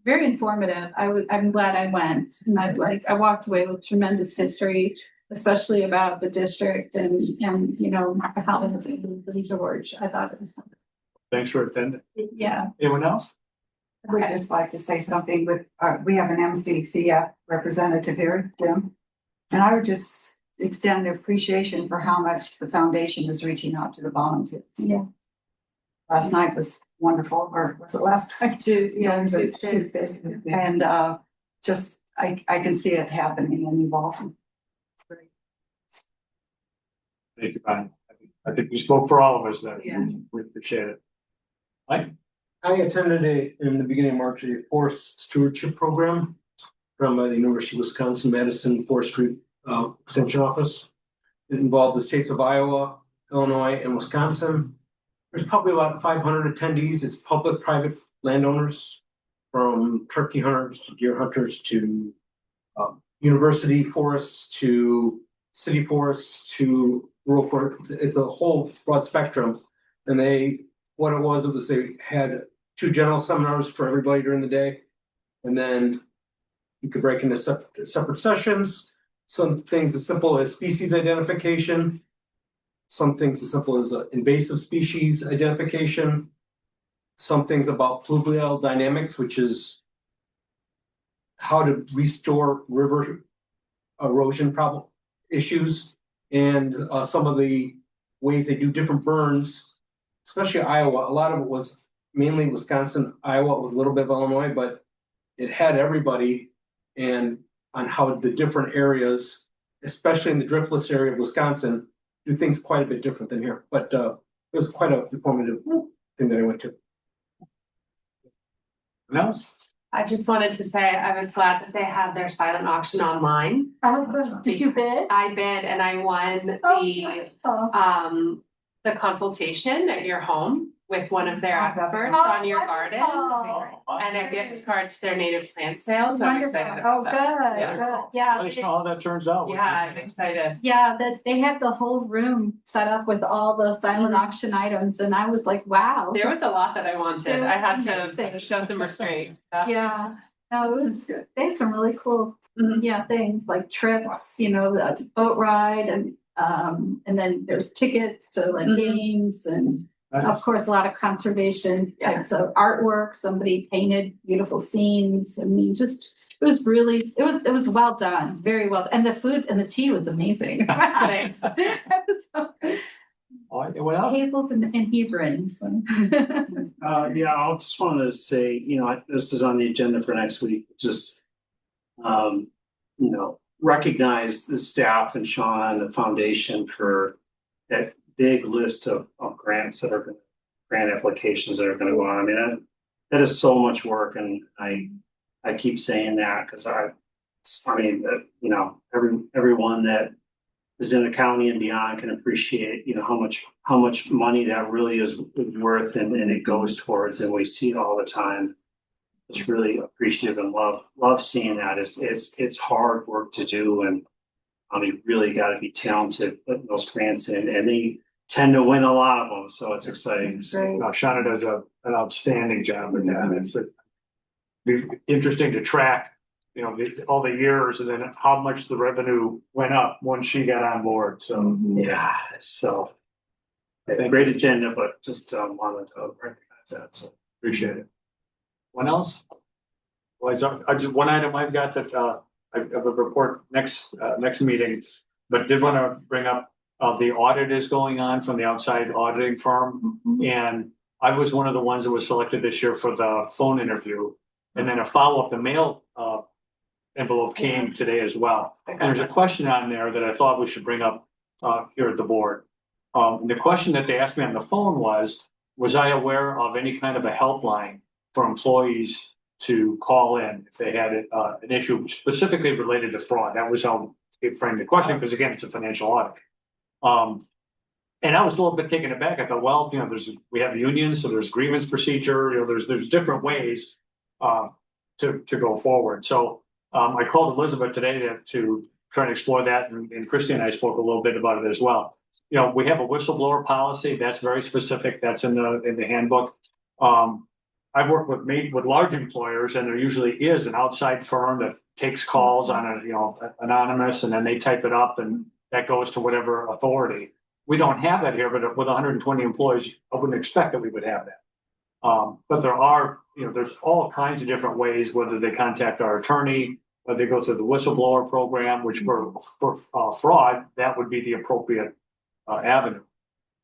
very informative. I'm glad I went, and I walked away with tremendous history, especially about the district and how it was in George. I thought it was something. Thanks for attending. Yeah. Anyone else? I would just like to say something with, we have an MCCF representative here, Jim. And I would just extend appreciation for how much the foundation is reaching out to the volunteers. Yeah. Last night was wonderful, or was it last night too? Yeah, Tuesday. And just I can see it happening and evolving. It's great. Thank you, Brian. I think we spoke for all of us there. Yeah. We appreciate it. Mike? I attended in the beginning of March, a forest stewardship program run by the University of Wisconsin Madison Forestry Extension Office. It involved the states of Iowa, Illinois, and Wisconsin. There's probably about 500 attendees. It's public-private landowners, from turkey hunters to deer hunters to university forests to city forests to rural forests. It's a whole broad spectrum. And what it was they had 2 general seminars for everybody during the day. And then you could break into separate sessions. Some things as simple as species identification. Some things as simple as invasive species identification. Some things about fluvial dynamics, which is how to restore river erosion problem issues, and some of the ways they do different burns, especially Iowa. A lot of it was mainly Wisconsin, Iowa, with a little bit of Illinois, but it had everybody and on how the different areas, especially in the driftless area of Wisconsin, do things quite a bit different than here. But it was quite a informative thing that I went to. No? I just wanted to say I was glad that they had their silent auction online. Oh, good. Did you bid? I bid and I won the consultation at your home with one of their experts on your garden. And a gift card to their native plant sale, so I'm excited Oh, about good, that. Yeah. good, yeah. Let us know how that turns out. Yeah, I'm excited. Yeah, that they had the whole room set up with all the silent auction items, and I was like, wow. There was a lot that I wanted. It I had was to amazing. show some restraint. Yeah, no, it was good. They had some really cool, yeah, things like trips, the boat ride, and then there's tickets to like games, and of course, a lot of conservation types of artwork. Somebody painted beautiful scenes. I mean, it was well done, very well done. And the food and the tea was amazing. Thanks. That was so good. All right, what else? Hazels and Hebron. So. Yeah, I just wanted to say, this is on the agenda for next week. Just, recognize the staff and Sean and the foundation for that big list of grants grant applications that are going to go on. I mean, that is so much work, and I keep saying that because everyone that is in the county and beyond can appreciate, how much money that really is worth, and it goes towards, and we see it all the time. It's really appreciative and love seeing that. It's hard work to do, and you really got to be talented putting those grants in, and they tend to win a lot of them. So it's exciting to see. Shauna does an outstanding job with that. It's interesting to track, all the years and then how much the revenue went up once she got on board. So Yeah, so great agenda, but just wanted to recognize that. So appreciate it. One else? Well, I just one item I've got that I have a report next meeting, but did want to bring up the audit is going on from the outside auditing firm, and I was one of the ones that was selected this year for the phone interview, and then a follow-up, the mail envelope came today as well. And there's a question on there that I thought we should bring up here at the board. The question that they asked me on the phone was I aware of any kind of a helpline for employees to call in if they had an issue specifically related to fraud? That was how it framed the question, because again, it's a financial audit. And I was a little bit taken aback. I thought, well, we have unions, so there's grievance procedure, there's different ways to go forward. So I called Elizabeth today to try and explore that, and Christy and I spoke a little bit about it as well. We have a whistleblower policy that's very specific. That's in the handbook. I've worked with large employers, and there usually is an outside firm that takes calls on anonymous, and then they type it up, and that goes to whatever authority. We don't have that here, but with 120 employees, I wouldn't expect that we would have that. But there are, there's all kinds of different ways, whether they contact our attorney, or they go through the whistleblower program, which for fraud, that would be the appropriate avenue.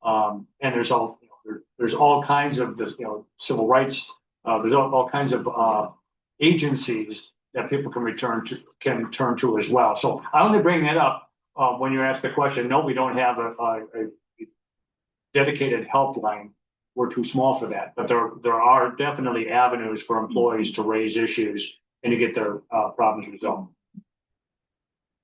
And there's all kinds of civil rights. There's all kinds of agencies that people can turn to as well. So I only bring that up, when you ask the question, no, we don't have a dedicated helpline. We're too small for that, but there are definitely avenues for employees to raise issues and to get their, problems resolved.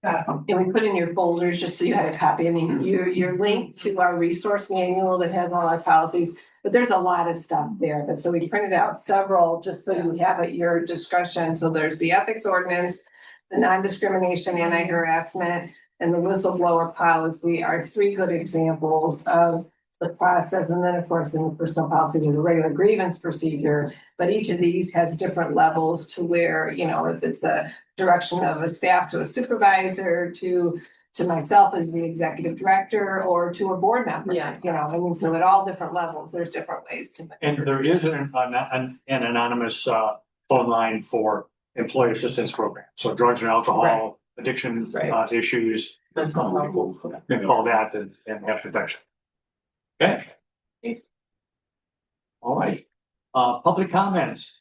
And we put in your folders, just so you had a copy, I mean, you're linked to our resource manual that has all our policies, but there's a lot of stuff there, but so we printed out several, just so you have at your discretion, so there's the ethics ordinance, the non-discrimination, anti-harassment, and the whistleblower policy are three good examples of the process, and then, of course, in the personal policy, there's a regular grievance procedure, but each of these has different levels to where, you know, if it's a direction of a staff to a supervisor, to myself as the executive director, or to a board member. Yeah. You know, I mean, so at all different levels, there's different ways to. And there is an anonymous, phone line for employee assistance program. So drugs and alcohol, addiction, Right. issues, Mental health. can call that and have protection. Okay. All right, public comments.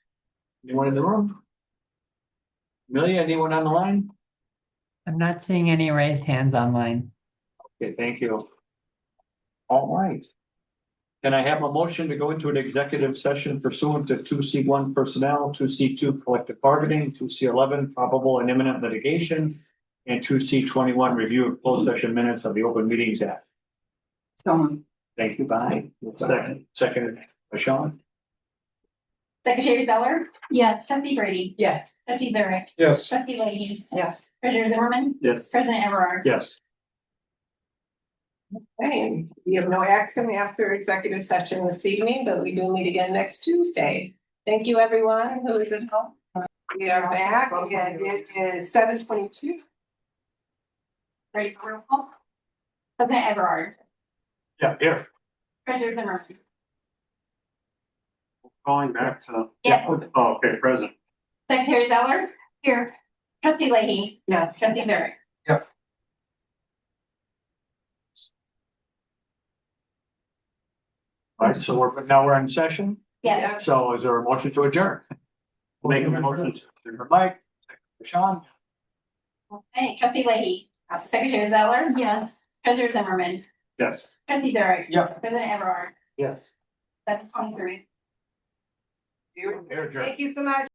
Anyone in the room? Amelia, anyone on the line? I'm not seeing any raised hands online. Okay, thank you. All right. Can I have a motion to go into an executive session pursuant to 2C1 personnel, 2C2 collective bargaining, 2C11 probable and imminent litigation, and 2C21 review of closed session minutes of the Open Meetings Act? So, Thank you, Bonnie. Second, Sean? Secretary Zeller, Yes. trustee Brady, Yes. trustee Zurich, Yes. trustee Leahy, yes. treasurer Zimmerman, Yes. president Everard. Yes. Okay, we have no action after executive session this evening, but we do meet again next Tuesday. Thank you, everyone who is at home. We are back and it is 7:22. Ready for roll call? President Everard, Yeah, here. treasurer Zimmerman. Going back to. Yes. Oh, okay, present. Secretary Zeller, here, trustee Leahy, Yes. trustee Zurich. All right, so we're in session. Yes. So is there a motion to adjourn? Make a motion to Mike, Sean? Okay, trustee Leahy, secretary Zeller, Yes. treasurer Zimmerman, Yes. trustee Zurich. Yep. President Everard, Yes. that's 23. Here, adjourn. Thank you so much.